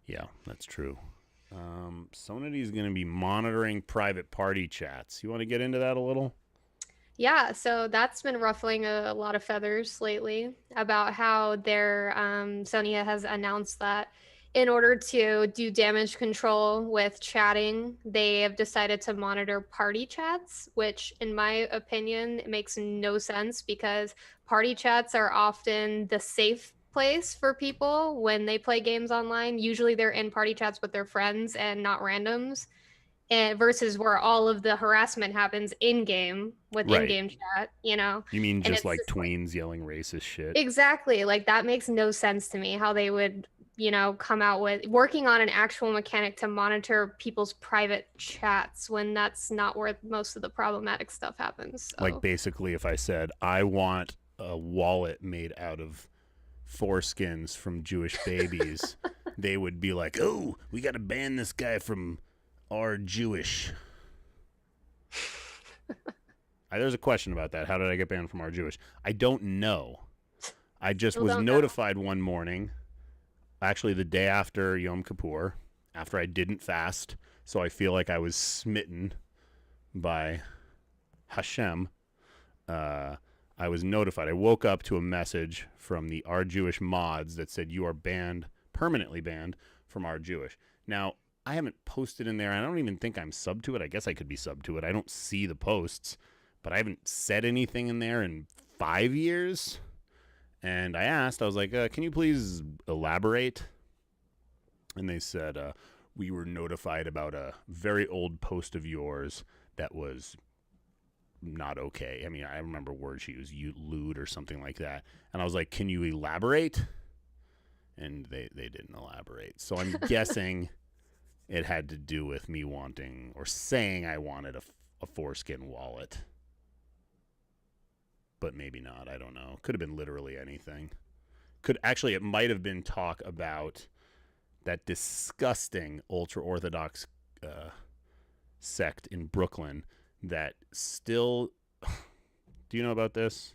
Yeah, that's true. Sony is going to be monitoring private party chats. You want to get into that a little? Yeah, so that's been ruffling a lot of feathers lately about how Sony has announced that in order to do damage control with chatting, they have decided to monitor party chats, which in my opinion makes no sense because party chats are often the safe place for people when they play games online. Usually they're in party chats with their friends and not randoms. And versus where all of the harassment happens in-game with in-game chat, You mean just tweens yelling racist shit? Exactly. That makes no sense to me how they would come out with working on an actual mechanic to monitor people's private chats when that's not where most of the problematic stuff happens. So. Like basically if I said, I want a wallet made out of foreskins from Jewish babies, they would be like, oh, we got to ban this guy from our Jewish. There's a question about that. How did I get banned from our Jewish? I don't know. I just was notified one morning, actually the day after Yom Kippur, after I didn't fast, so I feel like I was smitten by Hashem. I was notified. I woke up to a message from the Our Jewish mods that said you are banned, permanently banned from Our Jewish. Now, I haven't posted in there. I don't even think I'm sub to it. I guess I could be sub to it. I don't see the posts, but I haven't said anything in there in 5 years. And I asked, I was like, can you please elaborate? And they said, we were notified about a very old post of yours that was not okay. I mean, I remember words she used, lewd or something like that. And I was like, can you elaborate? And they didn't elaborate. So I'm guessing it had to do with me wanting or saying I wanted a foreskin wallet. But maybe not. I don't know. Could have been literally anything. It might have been talk about that disgusting ultra-Orthodox sect in Brooklyn that still... Do you know about this,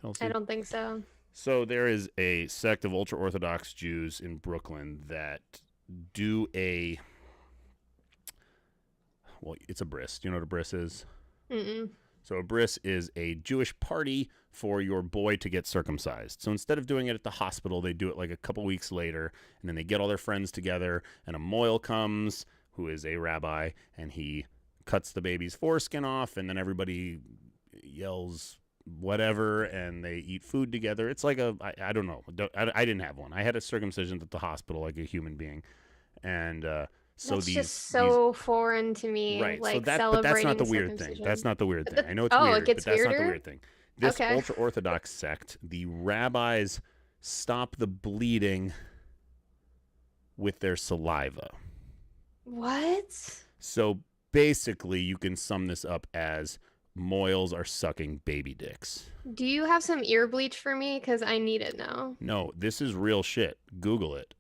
Kelsey? I don't think so. So there is a sect of ultra-Orthodox Jews in Brooklyn that do it's a bris. Do you know what a bris is? Mm-mm. So a bris is a Jewish party for your boy to get circumcised. So instead of doing it at the hospital, they do it like a couple weeks later, and then they get all their friends together, and a moil comes, who is a rabbi, and he cuts the baby's foreskin off, and then everybody yells whatever, and they eat food together. It's like I don't know. I didn't have one. I had a circumcision at the hospital like a human being. And so that's these just so foreign to me. Right. Like but that's not the weird thing. circumcision. That's not the weird thing. I know it's it weird, gets but that's weirder? not the weird thing. This Okay. ultra-Orthodox sect, the rabbis stop the bleeding with their saliva. What? So basically, you can sum this up as moils are sucking baby dicks. Do you have some ear bleach for me? Because I need it now. No, this is real shit. Google it.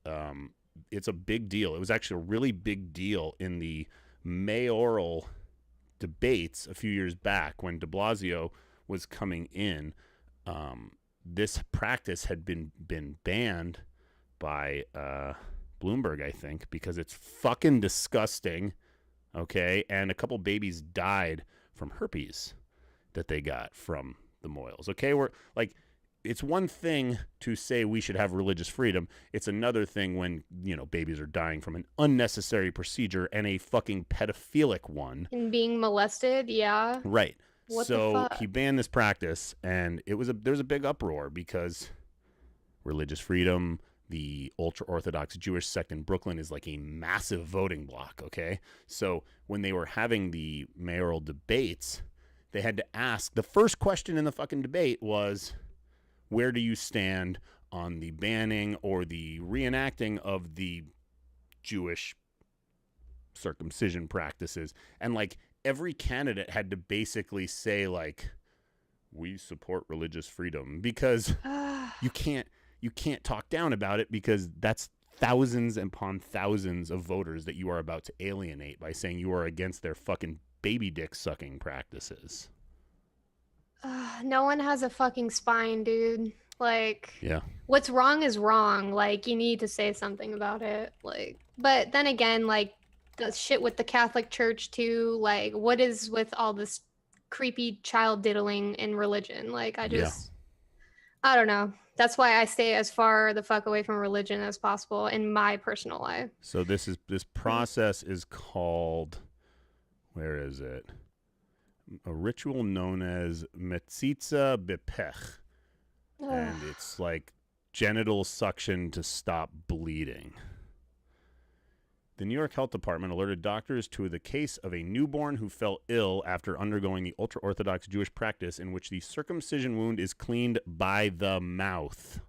It's a big deal. It was actually a really big deal in the mayoral debates a few years back when de Blasio was coming in. This practice had been banned by Bloomberg, I think, because it's fucking disgusting. Okay, and a couple babies died from herpes that they got from the moils. Okay, we're like, it's one thing to say we should have religious freedom. It's another thing when, babies are dying from an unnecessary procedure and a fucking pedophilic one. And being molested, yeah. Right. What so the fuck? He banned this practice, and there's a big uproar because religious freedom, the ultra-Orthodox Jewish sect in Brooklyn is like a massive voting bloc, okay? So when they were having the mayoral debates, they had to ask, the first question in the fucking debate was, where do you stand on the banning or the reenacting of the Jewish circumcision practices? And like every candidate had to basically say like, we support religious freedom, because you can't talk down about it, because that's thousands upon thousands of voters that you are about to alienate by saying you are against their fucking baby dick sucking practices. No one has a fucking spine, dude. Like, yeah, what's wrong is wrong. Like, you need to say something about it. Like, but then again, like, the shit with the Catholic Church too. Like, what is with all this creepy child diddling in religion? Like, I don't know. That's why I stay as far the fuck away from religion as possible in my personal life. So this process is called, where is it? A ritual known as Metzitza Bepech. And it's like genital suction to stop bleeding. The New York Health Department alerted doctors to the case of a newborn who fell ill after undergoing the ultra-Orthodox Jewish practice in which the circumcision wound is cleaned by the mouth.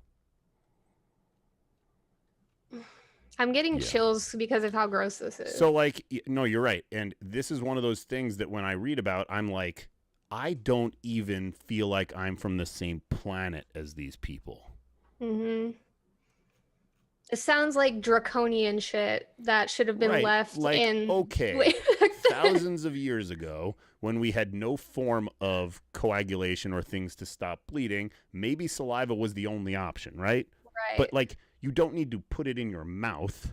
I'm getting Yeah. chills because of how gross this is. So, like, no, you're right. And this is one of those things that when I read about, I'm like, I don't even feel like I'm from the same planet as these people. Mm-hmm. It sounds like draconian shit that should have been Right. left Like, in. okay, thousands of years ago, when we had no form of coagulation or things to stop bleeding, maybe saliva was the only option, right? Right. But, like, you don't need to put it in your mouth.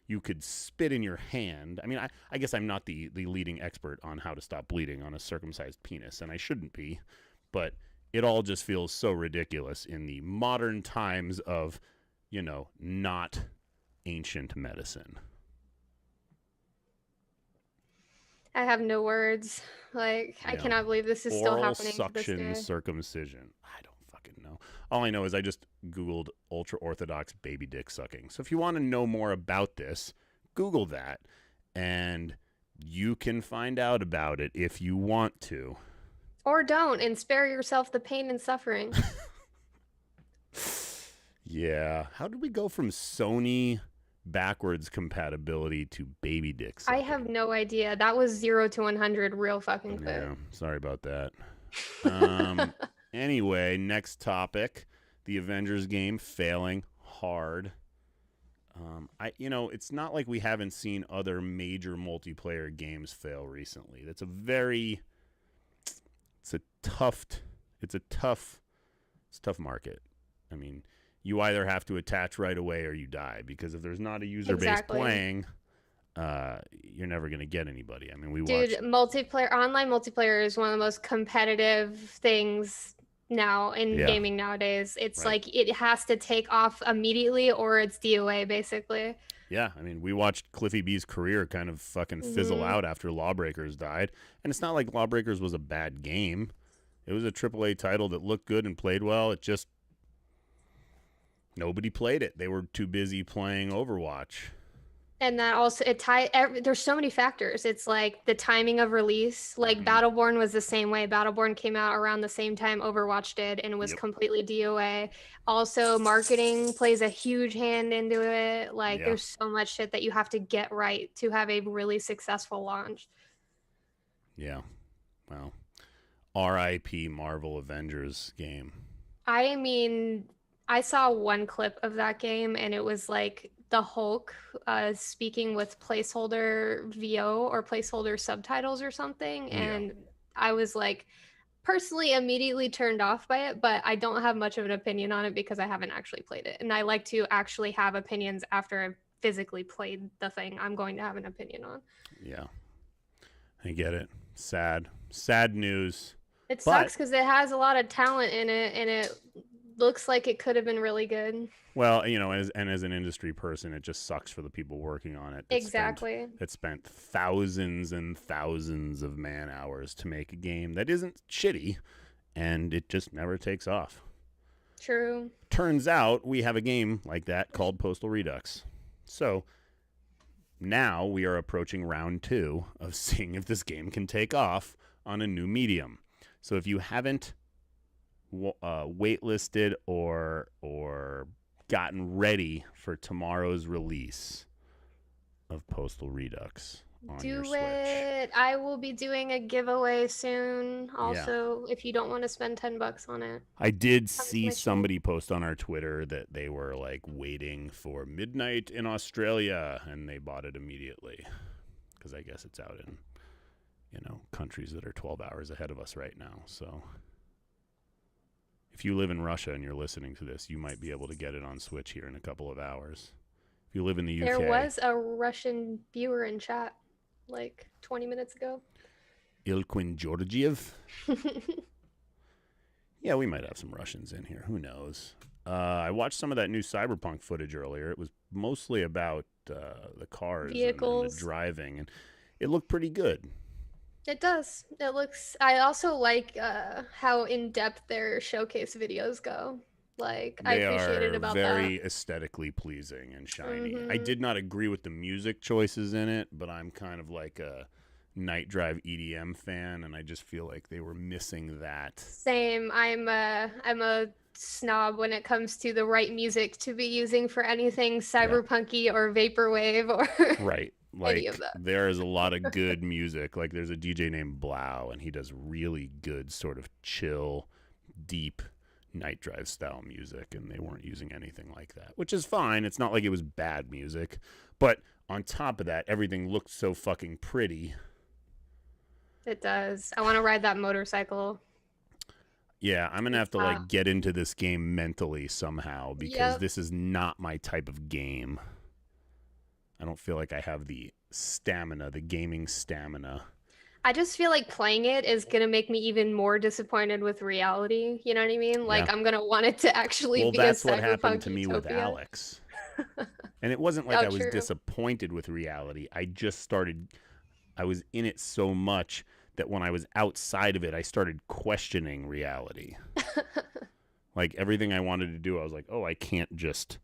You could spit in your hand. I mean, I guess I'm not the leading expert on how to stop bleeding on a circumcised penis, and I shouldn't be, but it all just feels so ridiculous in the modern times of, not ancient medicine. I have no words. Like, I cannot believe this is still Oral happening to this suction day. circumcision. I don't fucking know. All I know is I just Googled ultra-orthodox baby dick sucking. So if you want to know more about this, Google that, and you can find out about it if you want to. Or don't, and spare yourself the pain and suffering. Yeah. How did we go from Sony backwards compatibility to baby dick sucking? I have no idea. That was 0 to 100 real fucking quick. Yeah, sorry about that. Anyway, next topic. The Avengers game failing hard. It's not like we haven't seen other major multiplayer games fail recently. It's a tough market. I mean, you either have to attach right away or you die, because if there's not a user base playing, you're never going to get anybody. I mean, online multiplayer is one of the most competitive things now in gaming nowadays. It's like it has to take off immediately or it's DOA basically. Yeah, I mean, we watched Cliffy B's career kind of fucking fizzle out after Lawbreakers died, and it's not like Lawbreakers was a bad game. It was a AAA title that looked good and played well. It just nobody played it. They were too busy playing Overwatch. And that also there's so many factors. It's like the timing of release. Like Battleborn was the same way. Battleborn came out around the same time Overwatch did and was completely DOA. Also, marketing plays a huge hand into it. Like there's so much shit that you have to get right to have a really successful launch. Yeah. Well, RIP Marvel Avengers game. I mean, I saw one clip of that game and it was like the Hulk speaking with placeholder VO or placeholder subtitles or something. And I was like personally immediately turned off by it, but I don't have much of an opinion on it because I haven't actually played it. And I like to actually have opinions after I've physically played the thing I'm going to have an opinion on. Yeah. I get it. Sad news. It sucks because it has a lot of talent in it and it looks like it could have been really good. Well, as an industry person, it just sucks for the people working on it. That spent thousands and thousands of man hours to make a game that isn't shitty, and it just never takes off. True. Turns out we have a game like that called Postal Redux. So now we are approaching round 2 of seeing if this game can take off on a new medium. So if you haven't waitlisted or gotten ready for tomorrow's release of Postal Redux on your Switch. Do it. I will be doing a giveaway soon. Also, if you don't want to spend $10 on it. I did see somebody post on our Twitter that they were like waiting for midnight in Australia and they bought it immediately because I guess it's out in countries that are 12 hours ahead of us right now. So if you live in Russia and you're listening to this, you might be able to get it on Switch here in a couple of hours. If you live in the UK. There was a Russian viewer in chat like 20 minutes ago. Ilquin Georgiev. Yeah, we might have some Russians in here. Who knows? I watched some of that new Cyberpunk footage earlier. It was mostly about the cars vehicles, and the driving, and it looked pretty good. It does. It looks. I also like how in depth their showcase videos go. Like I appreciate it about that. They are very aesthetically pleasing and shiny. I did not agree with the music choices in it, but I'm kind of like a Night Drive EDM fan, and I just feel like they were missing that. Same. I'm a snob when it comes to the right music to be using for anything cyberpunky or vaporwave or Right. any Like, of that. there is a lot of good music. Like, there's a DJ named Blau, and he does really good sort of chill, deep Night Drive style music, and they weren't using anything like that, which is fine. It's not like it was bad music. But on top of that, everything looked so fucking pretty. It does. I want to ride that motorcycle. Yeah, I'm going to have to, like, get into this game mentally somehow, because this is not my type of game. I don't feel like I have the stamina, the gaming stamina. I just feel like playing it is going to make me even more disappointed with reality. You know what I mean? Like, I'm going to want it to actually be a cyberpunk that's what happened to me utopia. with Alex. And it wasn't like I was true. disappointed with reality. I was in it so much that when I was outside of it, I started questioning reality. Like, everything I wanted to do, I was like, oh, I can't just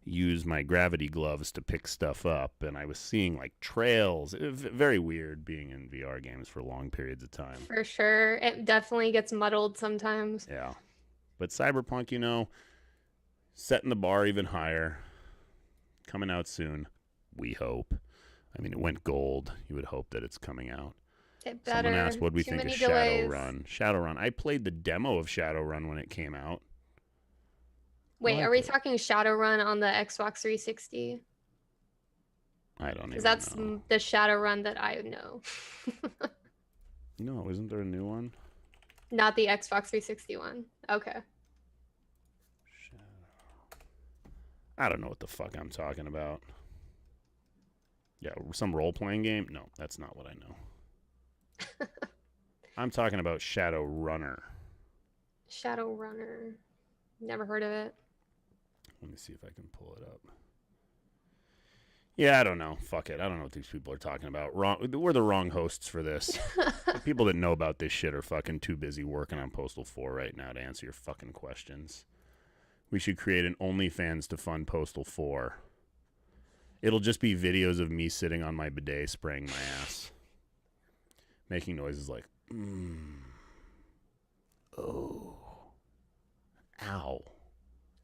use my gravity gloves to pick stuff up. And I was seeing, like, trails. It was very weird being in VR games for long periods of time. For sure. It definitely gets muddled sometimes. Yeah. But Cyberpunk, you know, setting the bar even higher. Coming out soon, we hope. I mean, it went gold. You would hope that it's coming out. It better. Someone asked, what do we think of delays. Shadowrun? Shadowrun. I played the demo of Shadowrun when it came out. Wait, are we talking Shadowrun on the Xbox 360? I don't even know. Because that's the Shadowrun that I know. No, isn't there a new one? Not the Xbox 360 one. Okay. I don't know what the fuck I'm talking about. Yeah, some role-playing game? No, that's not what I know. I'm talking about Shadowrunner. Shadowrunner. Never heard of it. Let me see if I can pull it up. Yeah, I don't know. Fuck it. I don't know what these people are talking about. We're the wrong hosts for this. The people that know about this shit are fucking too busy working on Postal 4 right now to answer your fucking questions. We should create an OnlyFans to fund Postal 4. It'll just be videos of me sitting on my bidet spraying my ass. Making noises like, oh, ow.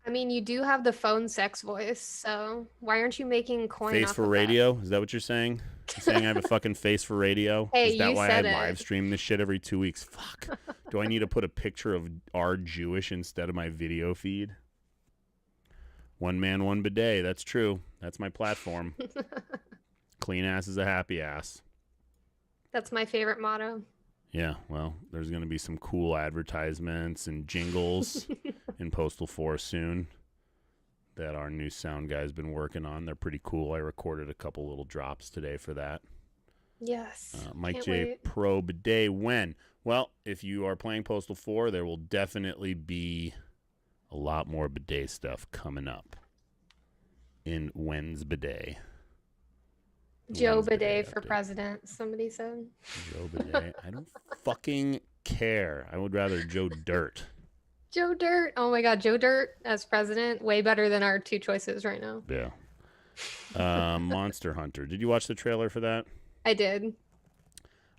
I mean, you do have the phone sex voice, so why aren't you making coin Face off for of radio? Is that what you're saying? You're saying I have a fucking face for radio? Hey, Is that you why said I it. live stream this shit every 2 weeks? Fuck. Do I need to put a picture of R Jewish instead of my video feed? One man, one bidet. That's true. That's my platform. Clean ass is a happy ass. That's my favorite motto. Yeah, well, there's going to be some cool advertisements and jingles in Postal 4 soon that our new sound guy's been working on. They're pretty cool. I recorded a couple little drops today for that. Yes. Mike Can't J. wait. Pro Bidet, when? Well, if you are playing Postal 4, there will definitely be a lot more bidet stuff coming up in When's Bidet. Joe When's Bidet for update. president, somebody said. Joe Bidet. I don't fucking care. I would rather Joe Dirt. Joe Dirt. Oh my God, Joe Dirt as president. Way better than our two choices right now. Yeah. Monster Hunter. Did you watch the trailer for that? I did.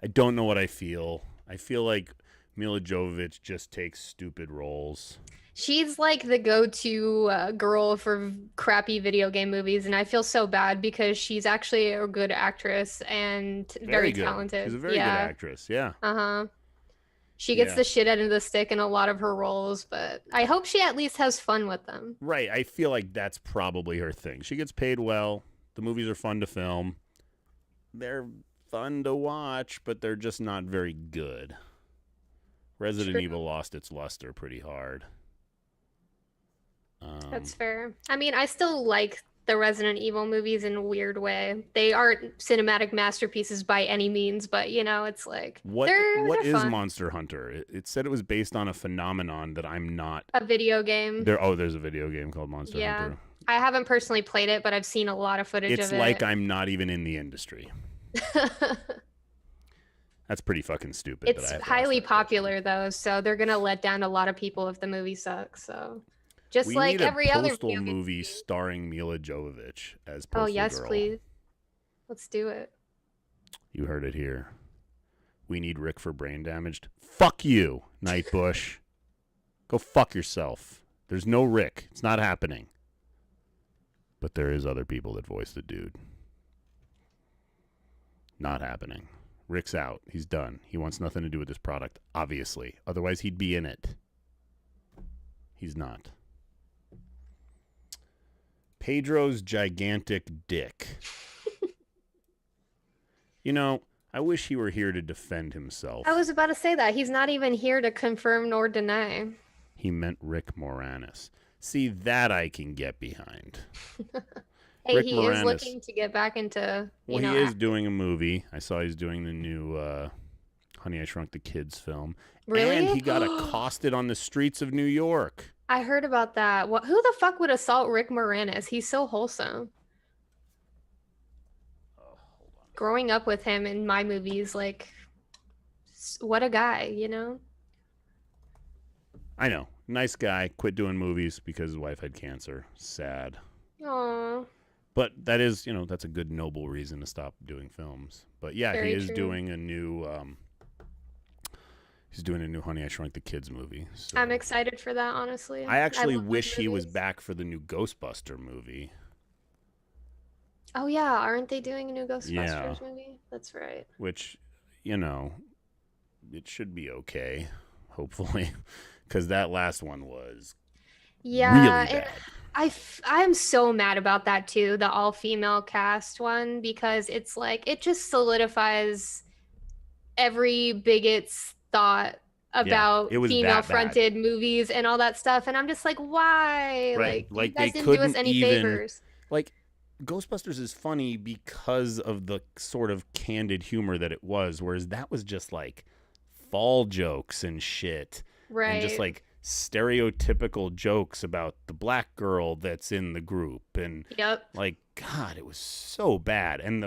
I don't know what I feel. I feel like Mila Jovovich just takes stupid roles. She's like the go-to girl for crappy video game movies, and I feel so bad because she's actually a good actress and very good. talented. She's a very good actress. Yeah. Uh-huh. She gets the shit out of the stick in a lot of her roles, but I hope she at least has fun with them. Right. I feel like that's probably her thing. She gets paid well. The movies are fun to film. They're fun to watch, but they're just not very good. Resident Evil lost its luster pretty hard. That's fair. I mean, I still like the Resident Evil movies in a weird way. They aren't cinematic masterpieces by any means, but you know, it's like what they're is fun. Monster Hunter? It said it was based on a phenomenon that I'm not. A video game. There's a video game called Monster Hunter. I haven't personally played it, but I've seen a lot of footage of it. It's like I'm not even in the industry. That's pretty fucking stupid. It's highly popular though, so they're gonna let down a lot of people if the movie sucks. So, just we like need every a other Postal movie starring Mila Jovovich as Postal Oh yes, Girl. please. Let's do it. You heard it here. we need Rick for brain damaged. Fuck you, Nightbush. Go fuck yourself. There's no Rick. It's not happening. But there is other people that voice the dude. Not happening. Rick's out. He's done. He wants nothing to do with this product, obviously. Otherwise, he'd be in it. He's not. Pedro's gigantic dick. You know, I wish he were here to defend himself. I was about to say that. He's not even here to confirm nor deny. He meant Rick Moranis. See, that I can get behind. Hey, Rick he Moranis. is looking to get back into, Well, he is doing a movie. I saw he's doing the new Honey, I Shrunk the Kids film. Really? And he got accosted on the streets of New York. I heard about that. What? Who the fuck would assault Rick Moranis? He's so wholesome. Oh, hold on. Growing up with him in my movies, like, what a guy, you know? I know. Nice guy. Quit doing movies because his wife had cancer. Sad. Aww. But that is, that's a good noble reason to stop doing films. But yeah, Very he is true. doing a new he's doing a new Honey, I Shrunk the Kids movie. So. I'm excited for that, honestly. I actually love wish those he was movies. back for the new Ghostbuster movie. Oh yeah, aren't they doing a new Ghostbusters Yeah. movie? That's right. Which, it should be okay, hopefully, because that last one was Yeah, really and bad. I'm so mad about that too, the all-female cast one, because it's like it just solidifies every bigot's thought about it was that female-fronted movies and all that stuff, and I'm just like, why? Right, Like, like you guys they didn't do us couldn't any even- favors. Like, Ghostbusters is funny because of the sort of candid humor that it was, whereas that was just like fall jokes and shit. Right. And just like stereotypical jokes about the black girl that's in the group. And Yep. like, God, it was so bad. And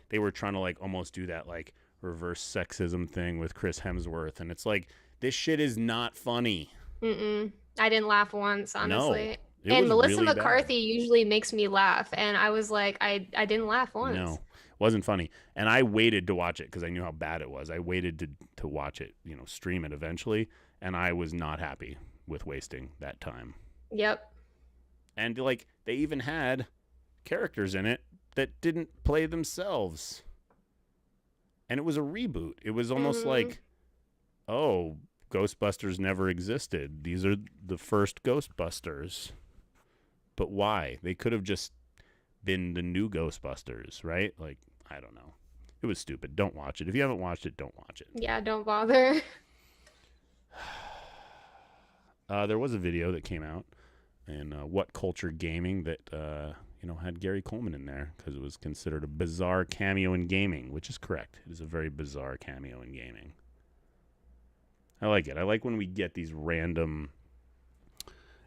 they were trying to like almost do that like reverse sexism thing with Chris Hemsworth. And it's like, this shit is not funny. I didn't laugh once, honestly. It And was Melissa really bad. McCarthy usually makes me laugh, and I was like, I didn't laugh once. No, wasn't funny. And I waited to watch it because I knew how bad it was. I waited to watch it, stream it eventually, and I was not happy with wasting that time. Yep. And like they even had characters in it that didn't play themselves. And it was a reboot. It was almost like, oh, Ghostbusters never existed. These are the first Ghostbusters. But why? They could have just been the new Ghostbusters, right? Like, I don't know. It was stupid. Don't watch it. If you haven't watched it, don't watch it. Yeah, don't bother. There was a video that came out in What Culture Gaming that, had Gary Coleman in there because it was considered a bizarre cameo in gaming, which is correct. It is a very bizarre cameo in gaming. I like it. I like when we get these random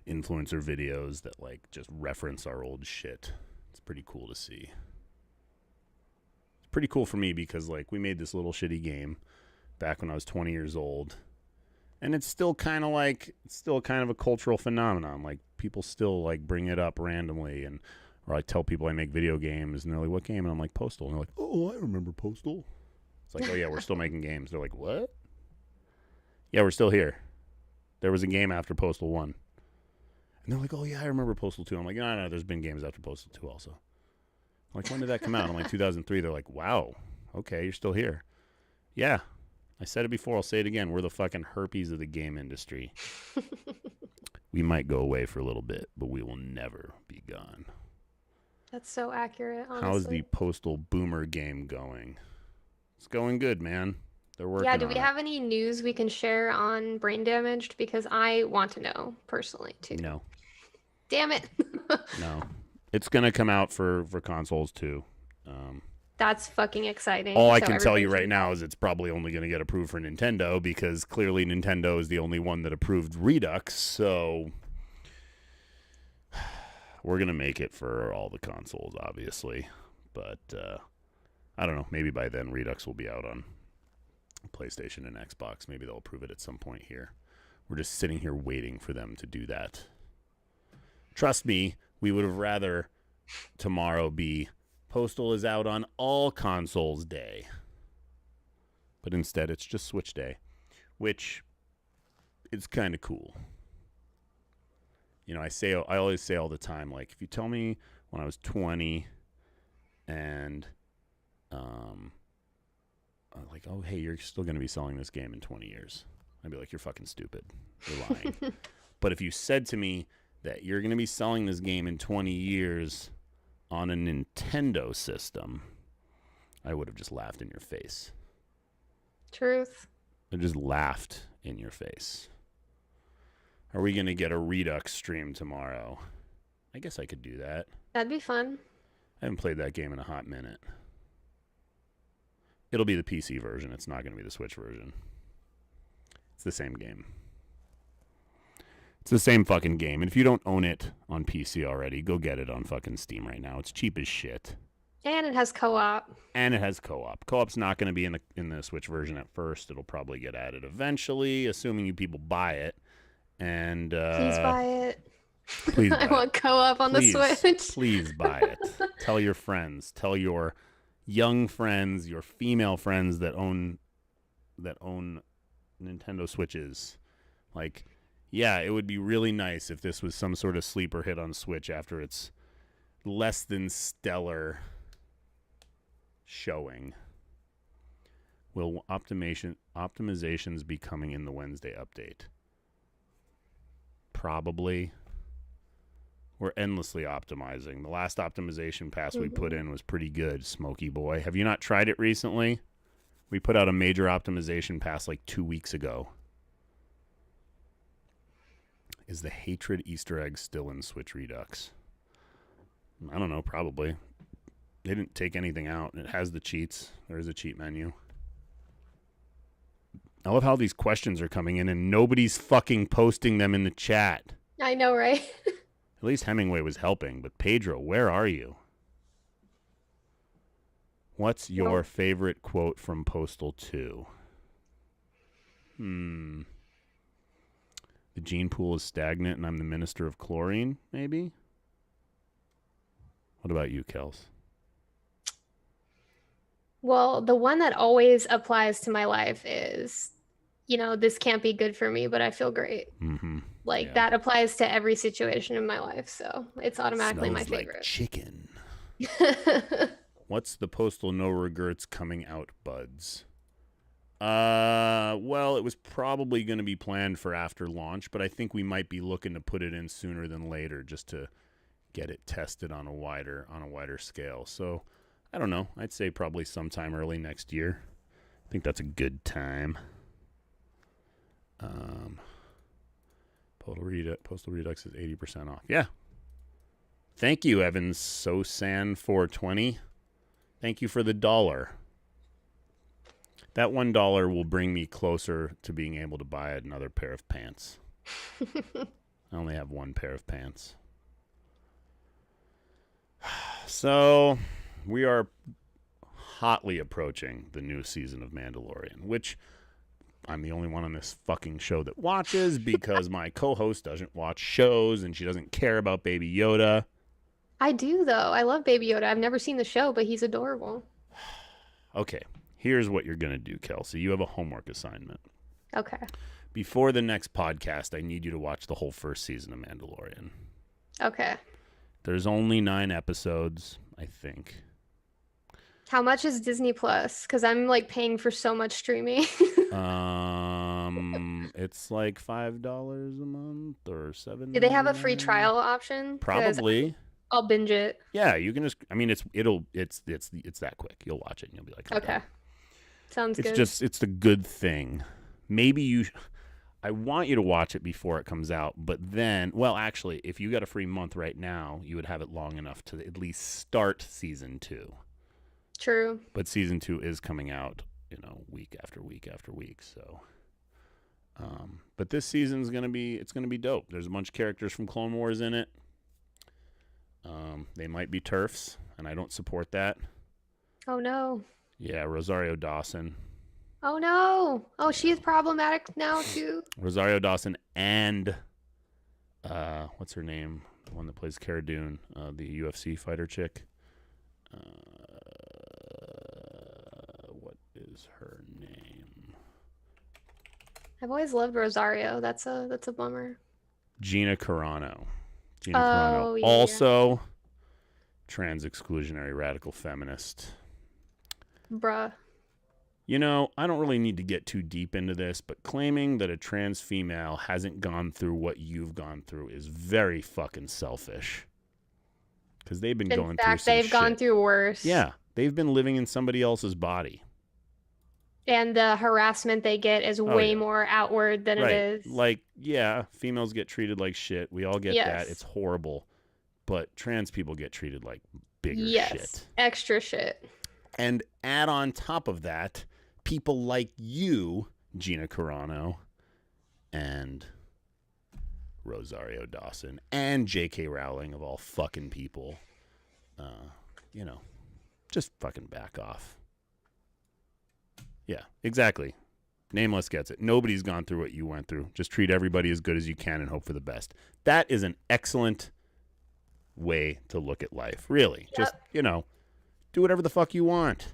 influencer videos that like just reference our old shit. It's pretty cool to see. It's pretty cool for me because like we made this little shitty game back when I was 20 years old. And it's still kind of a cultural phenomenon. Like people still like bring it up randomly or I tell people I make video games and they're like, what game? And I'm like, Postal. And they're like, oh, I remember Postal. It's like, oh yeah, we're still making games. They're like, what? Yeah, we're still here. There was a game after Postal 1. And they're like, oh yeah, I remember Postal 2. I'm like, no, there's been games after Postal 2 also. I'm like, when did that come out? I'm like, 2003. They're like, wow, okay, you're still here. Yeah, I said it before, I'll say it again. We're the fucking herpes of the game industry. We might go away for a little bit, but we will never be gone. That's so accurate, honestly. How's the Postal Boomer game going? It's going good, man. They're working Yeah, do on we it. have any news we can share on Brain Damaged? Because I want to know personally, too. No. Damn it. No. It's going to come out for consoles, too. That's fucking exciting. All I So can tell you everybody right now is it's probably only going to get approved for Nintendo because clearly Nintendo is the only one that approved Redux, so we're going to make it for all the consoles, obviously. But I don't know. Maybe by then Redux will be out on PlayStation and Xbox. Maybe they'll approve it at some point here. We're just sitting here waiting for them to do that. Trust me, we would have rather tomorrow be Postal is out on all consoles day. But instead, it's just Switch Day, which is kind of cool. You know, I always say all the time, like, if you tell me when I was 20 and, like, oh, hey, you're still going to be selling this game in 20 years. I'd be like, you're fucking stupid. You're lying. But if you said to me that you're going to be selling this game in 20 years on a Nintendo system, I would have just laughed in your face. Truth. I just laughed in your face. Are we going to get a Redux stream tomorrow? I guess I could do that. That'd be fun. I haven't played that game in a hot minute. It'll be the PC version. It's not going to be the Switch version. It's the same game. It's the same fucking game. And if you don't own it on PC already, go get it on fucking Steam right now. It's cheap as shit. And it has co-op. And it has co-op. Co-op's not going to be in the Switch version at first. It'll probably get added eventually, assuming you people buy it. And please buy it. Please buy I want co-op on the Switch. Please buy it. Tell your friends. Tell your young friends, your female friends that own Nintendo Switches. Like, yeah, it would be really nice if this was some sort of sleeper hit on Switch after its less than stellar showing. Will optimizations be coming in the Wednesday update? Probably. We're endlessly optimizing. The last optimization pass we put in was pretty good, Smokey Boy. Have you not tried it recently? We put out a major optimization pass like 2 weeks ago. Is the hatred Easter egg still in Switch Redux? I don't know, probably. They didn't take anything out. It has the cheats. There is a cheat menu. I love how these questions are coming in and nobody's fucking posting them in the chat. I know, right? At least Hemingway was helping, but Pedro, where are you? What's your favorite quote from Postal 2? The gene pool is stagnant and I'm the minister of chlorine, maybe? What about you, Kels? Well, the one that always applies to my life is, this can't be good for me, but I feel great. Mm-hmm. That applies to every situation in my life, so it's automatically my Smells favorite. like chicken. What's the Postal No Regrets coming out buds? Well, it was probably going to be planned for after launch, but I think we might be looking to put it in sooner than later just to get it tested on a wider scale. So, I don't know. I'd say probably sometime early next year. I think that's a good time. Postal Redux is 80% off. Yeah. Thank you, Evans Sosan420. Thank you for the $1. That $1 will bring me closer to being able to buy another pair of pants. I only have one pair of pants. So, we are hotly approaching the new season of Mandalorian, which I'm the only one on this fucking show that watches because my co-host doesn't watch shows and she doesn't care about Baby Yoda. I do, though. I love Baby Yoda. I've never seen the show, but he's adorable. Okay, here's what you're going to do, Kelsey. You have a homework assignment. Okay. Before the next podcast, I need you to watch the whole first season of Mandalorian. Okay. There's only 9 episodes, I think. How much is Disney Plus? Because I'm paying for so much streaming. It's like $5 a month or $7. Do they have a free trial option? Probably. I'll binge it. Yeah, you can just. I mean, it's that quick. You'll watch it and you'll be like, okay, sounds good. It's the good thing. Maybe I want you to watch it before it comes out, but then, well, actually, if you got a free month right now, you would have it long enough to at least start season 2. True. But season 2 is coming out, week after week after week. So, but this season's gonna be dope. There's a bunch of characters from Clone Wars in it. They might be TERFs, and I don't support that. Oh no. Yeah, Rosario Dawson. Oh no. Oh, she's problematic now too. Rosario Dawson and what's her name? The one that plays Cara Dune, the UFC fighter chick. What is her name? I've always loved Rosario. That's a bummer. Gina Carano. Oh, yeah. Also trans exclusionary radical feminist. Bruh. You know, I don't really need to get too deep into this, but claiming that a trans female hasn't gone through what you've gone through is very fucking selfish. Because they've been going through some they've gone through worse. Yeah, they've been living in somebody else's body. And the harassment they get is way more outward than it is. Like, yeah, females get treated like shit. We all get that. It's horrible. But trans people get treated like bigger shit. Extra shit. And add on top of that, people like you, Gina Carano, and Rosario Dawson, and J.K. Rowling, of all fucking people, you know, just fucking back off. Yeah, exactly. Nameless gets it. Nobody's gone through what you went through. Just treat everybody as good as you can and hope for the best. That is an excellent way to look at life, really. Yep. Just, you know, do whatever the fuck you want.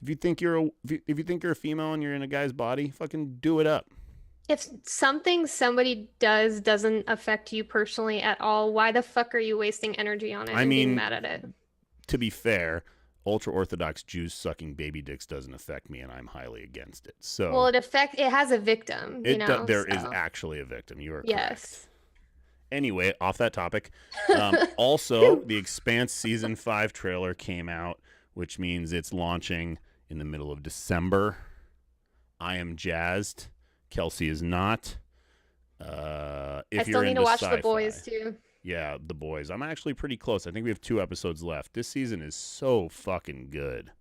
If you think you're a female and you're in a guy's body, fucking do it up. If something somebody does doesn't affect you personally at all, why the fuck are you wasting energy on it and being mad at it? To be fair, ultra-Orthodox Jews sucking baby dicks doesn't affect me, and I'm highly against it. So, well, it has a victim. There is actually a victim. You are correct. Yes. Anyway, off that topic. Also, the Expanse Season 5 trailer came out, which means it's launching in the middle of December. I am jazzed. Kelsey is not. I still need to watch The Boys, too. Yeah, The Boys. I'm actually pretty close. I think we have 2 episodes left. This season is so fucking good.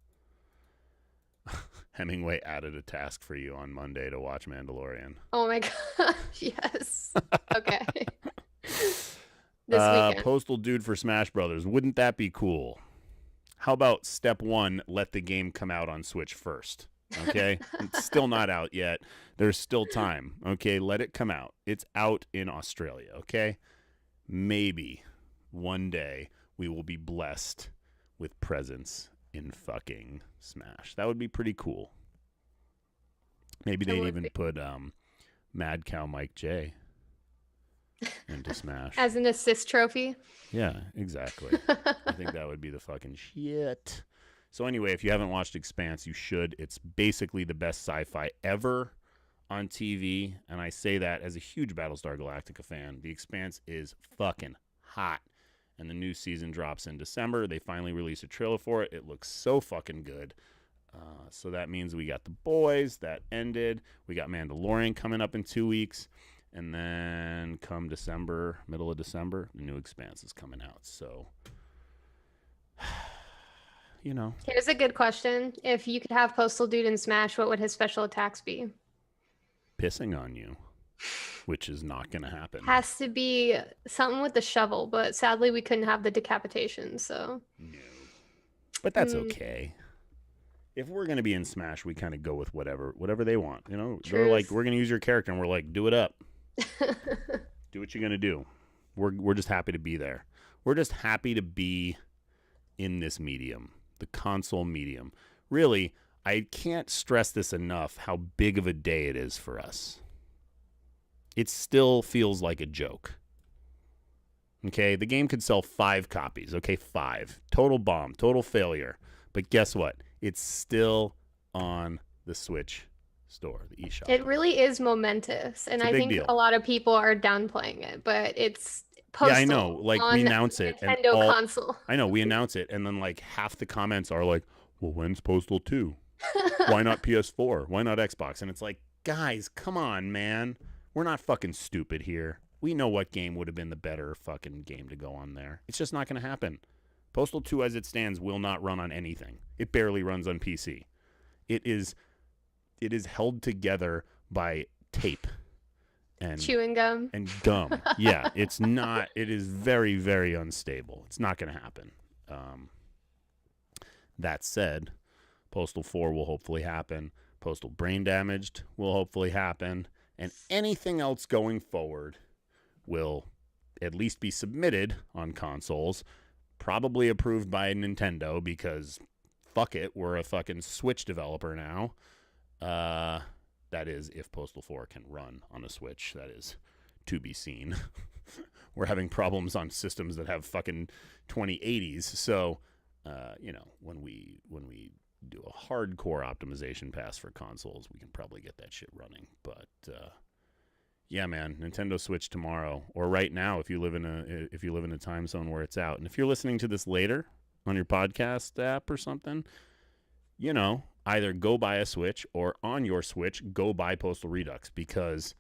Hemingway added a task for you on Monday to watch Mandalorian. Oh my gosh, yes. Okay. This weekend. Postal dude for Smash Brothers. Wouldn't that be cool? How about step 1, let the game come out on Switch first? Okay? It's still not out yet. There's still time. Okay? Let it come out. It's out in Australia. Okay? Maybe one day we will be blessed with presence in fucking Smash. That would be pretty cool. Maybe they'd even put Mad Cow Mike J into Smash. As an assist trophy? Yeah, exactly. I think that would be the fucking shit. So anyway, if you haven't watched Expanse, you should. It's basically the best sci-fi ever on TV, and I say that as a huge Battlestar Galactica fan. The Expanse is fucking hot, and the new season drops in December. They finally released a trailer for it. It looks so fucking good. So that means we got The Boys. That ended. We got Mandalorian coming up in 2 weeks. And then come December, middle of December, the new Expanse is coming out. So, you know. Here's a good question. If you could have Postal Dude in Smash, what would his special attacks be? Pissing on you, which is not going to happen. Has to be something with the shovel, but sadly we couldn't have the decapitation, so. No. But that's okay. If we're going to be in Smash, we kind of go with whatever they want. You know, They're like, we're going to use your character, and we're like, do it up. Do what you're going to do. We're just happy to be there. We're just happy to be in this medium, the console medium. Really, I can't stress this enough how big of a day it is for us. It still feels like a joke. Okay, the game could sell 5 copies. Okay, 5. Total bomb, total failure. But guess what? It's still on the Switch store, the eShop. It really is momentous, and I think a lot of people are downplaying it, but it's Postal. Yeah, I know. Like, we announce it. Nintendo console. I know, we announce it, and then like half the comments are like, well, when's Postal 2? Why not PS4? Why not Xbox? And it's like, guys, come on, man. We're not fucking stupid here. We know what game would have been the better fucking game to go on there. It's just not going to happen. Postal 2, as it stands, will not run on anything. It barely runs on PC. It is held together by tape and chewing gum and gum. Yeah, it's not. It is very, very unstable. It's not going to happen. That said, Postal 4 will hopefully happen. Postal Brain Damaged will hopefully happen, and anything else going forward will at least be submitted on consoles, probably approved by Nintendo, because fuck it, we're a fucking Switch developer now. that is if Postal 4 can run on a Switch. That is to be seen. We're having problems on systems that have fucking 2080s. So, when we do a hardcore optimization pass for consoles, we can probably get that shit running. But yeah, man, Nintendo Switch tomorrow or right now if you live in a time zone where it's out. And if you're listening to this later on your podcast app or something, either go buy a Switch or on your Switch go buy Postal Redux, because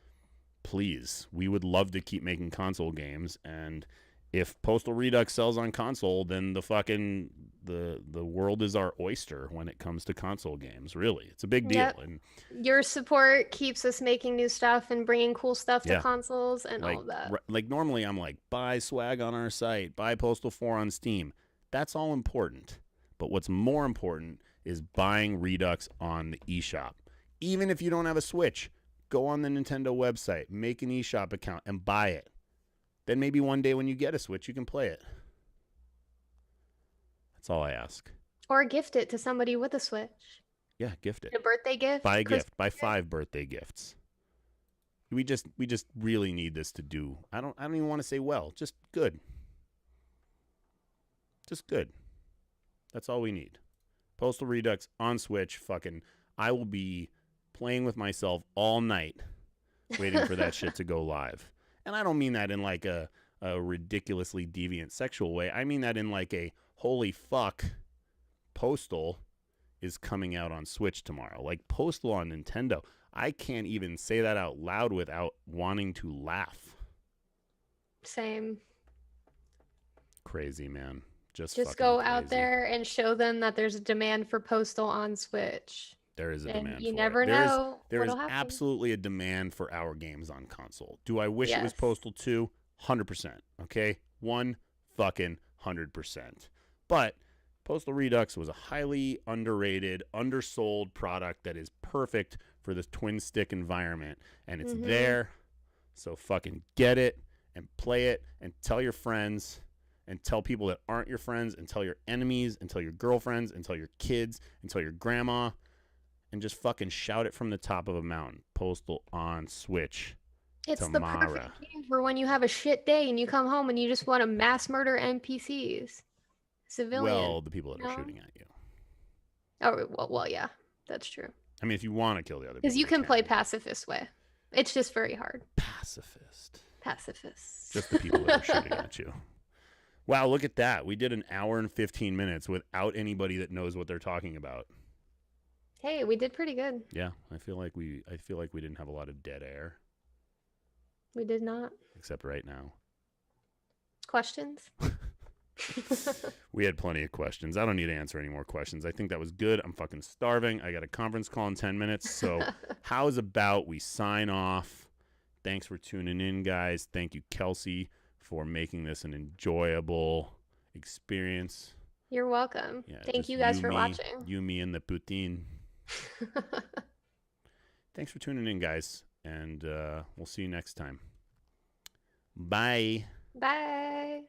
please, we would love to keep making console games, and if Postal Redux sells on console, then the world is our oyster when it comes to console games. Really, it's a big deal. Yep. And your support keeps us making new stuff and bringing cool stuff to consoles and all of that. Like normally, I'm like, buy swag on our site, buy Postal 4 on Steam. That's all important. But what's more important is buying Redux on the eShop. Even if you don't have a Switch, go on the Nintendo website, make an eShop account, and buy it. Then maybe one day when you get a Switch, you can play it. That's all I ask. Or gift it to somebody with a Switch. Yeah, gift it. A birthday gift. Buy a gift. Buy 5 birthday gifts. We just really need this to do. I don't even want to say well, just good. Just good. That's all we need. Postal Redux on Switch. Fucking, I will be playing with myself all night, waiting for that shit to go live. And I don't mean that in like a ridiculously deviant sexual way. I mean that in like a holy fuck, Postal is coming out on Switch tomorrow. Like Postal on Nintendo. I can't even say that out loud without wanting to laugh. Same. Crazy, man. Just go crazy. out there and show them that there's a demand for Postal on Switch. There is a demand for it. You never know. There is absolutely a demand for our games on console. Do I wish it was Postal 2? 100%. Okay? 100%. But Postal Redux was a highly underrated, undersold product that is perfect for this twin stick environment. And it's there. So fucking get it and play it and tell your friends and tell people that aren't your friends and tell your enemies and tell your girlfriends and tell your kids and tell your grandma. And just fucking shout it from the top of a mountain. Postal on Switch. It's tomorrow. The perfect game for when you have a shit day and you come home and you just want to mass murder NPCs. Civilians. Well, the people that are shooting at you. Oh, well, yeah. That's true. I mean, if you want to kill the other people. Because you can play pacifist way. It's just very hard. Pacifist. Just the people that are shooting at you. Wow, look at that. We did an hour and 15 minutes without anybody that knows what they're talking about. Hey, we did pretty good. Yeah, I feel like we didn't have a lot of dead air. We did not. Except right now. Questions? We had plenty of questions. I don't need to answer any more questions. I think that was good. I'm fucking starving. I got a conference call in 10 minutes. So how's about we sign off? Thanks for tuning in, guys. Thank you, Kelsey, for making this an enjoyable experience. You're welcome. Yeah, thank you guys for watching. You, me, and the poutine. Thanks for tuning in, guys. And we'll see you next time. Bye. Bye.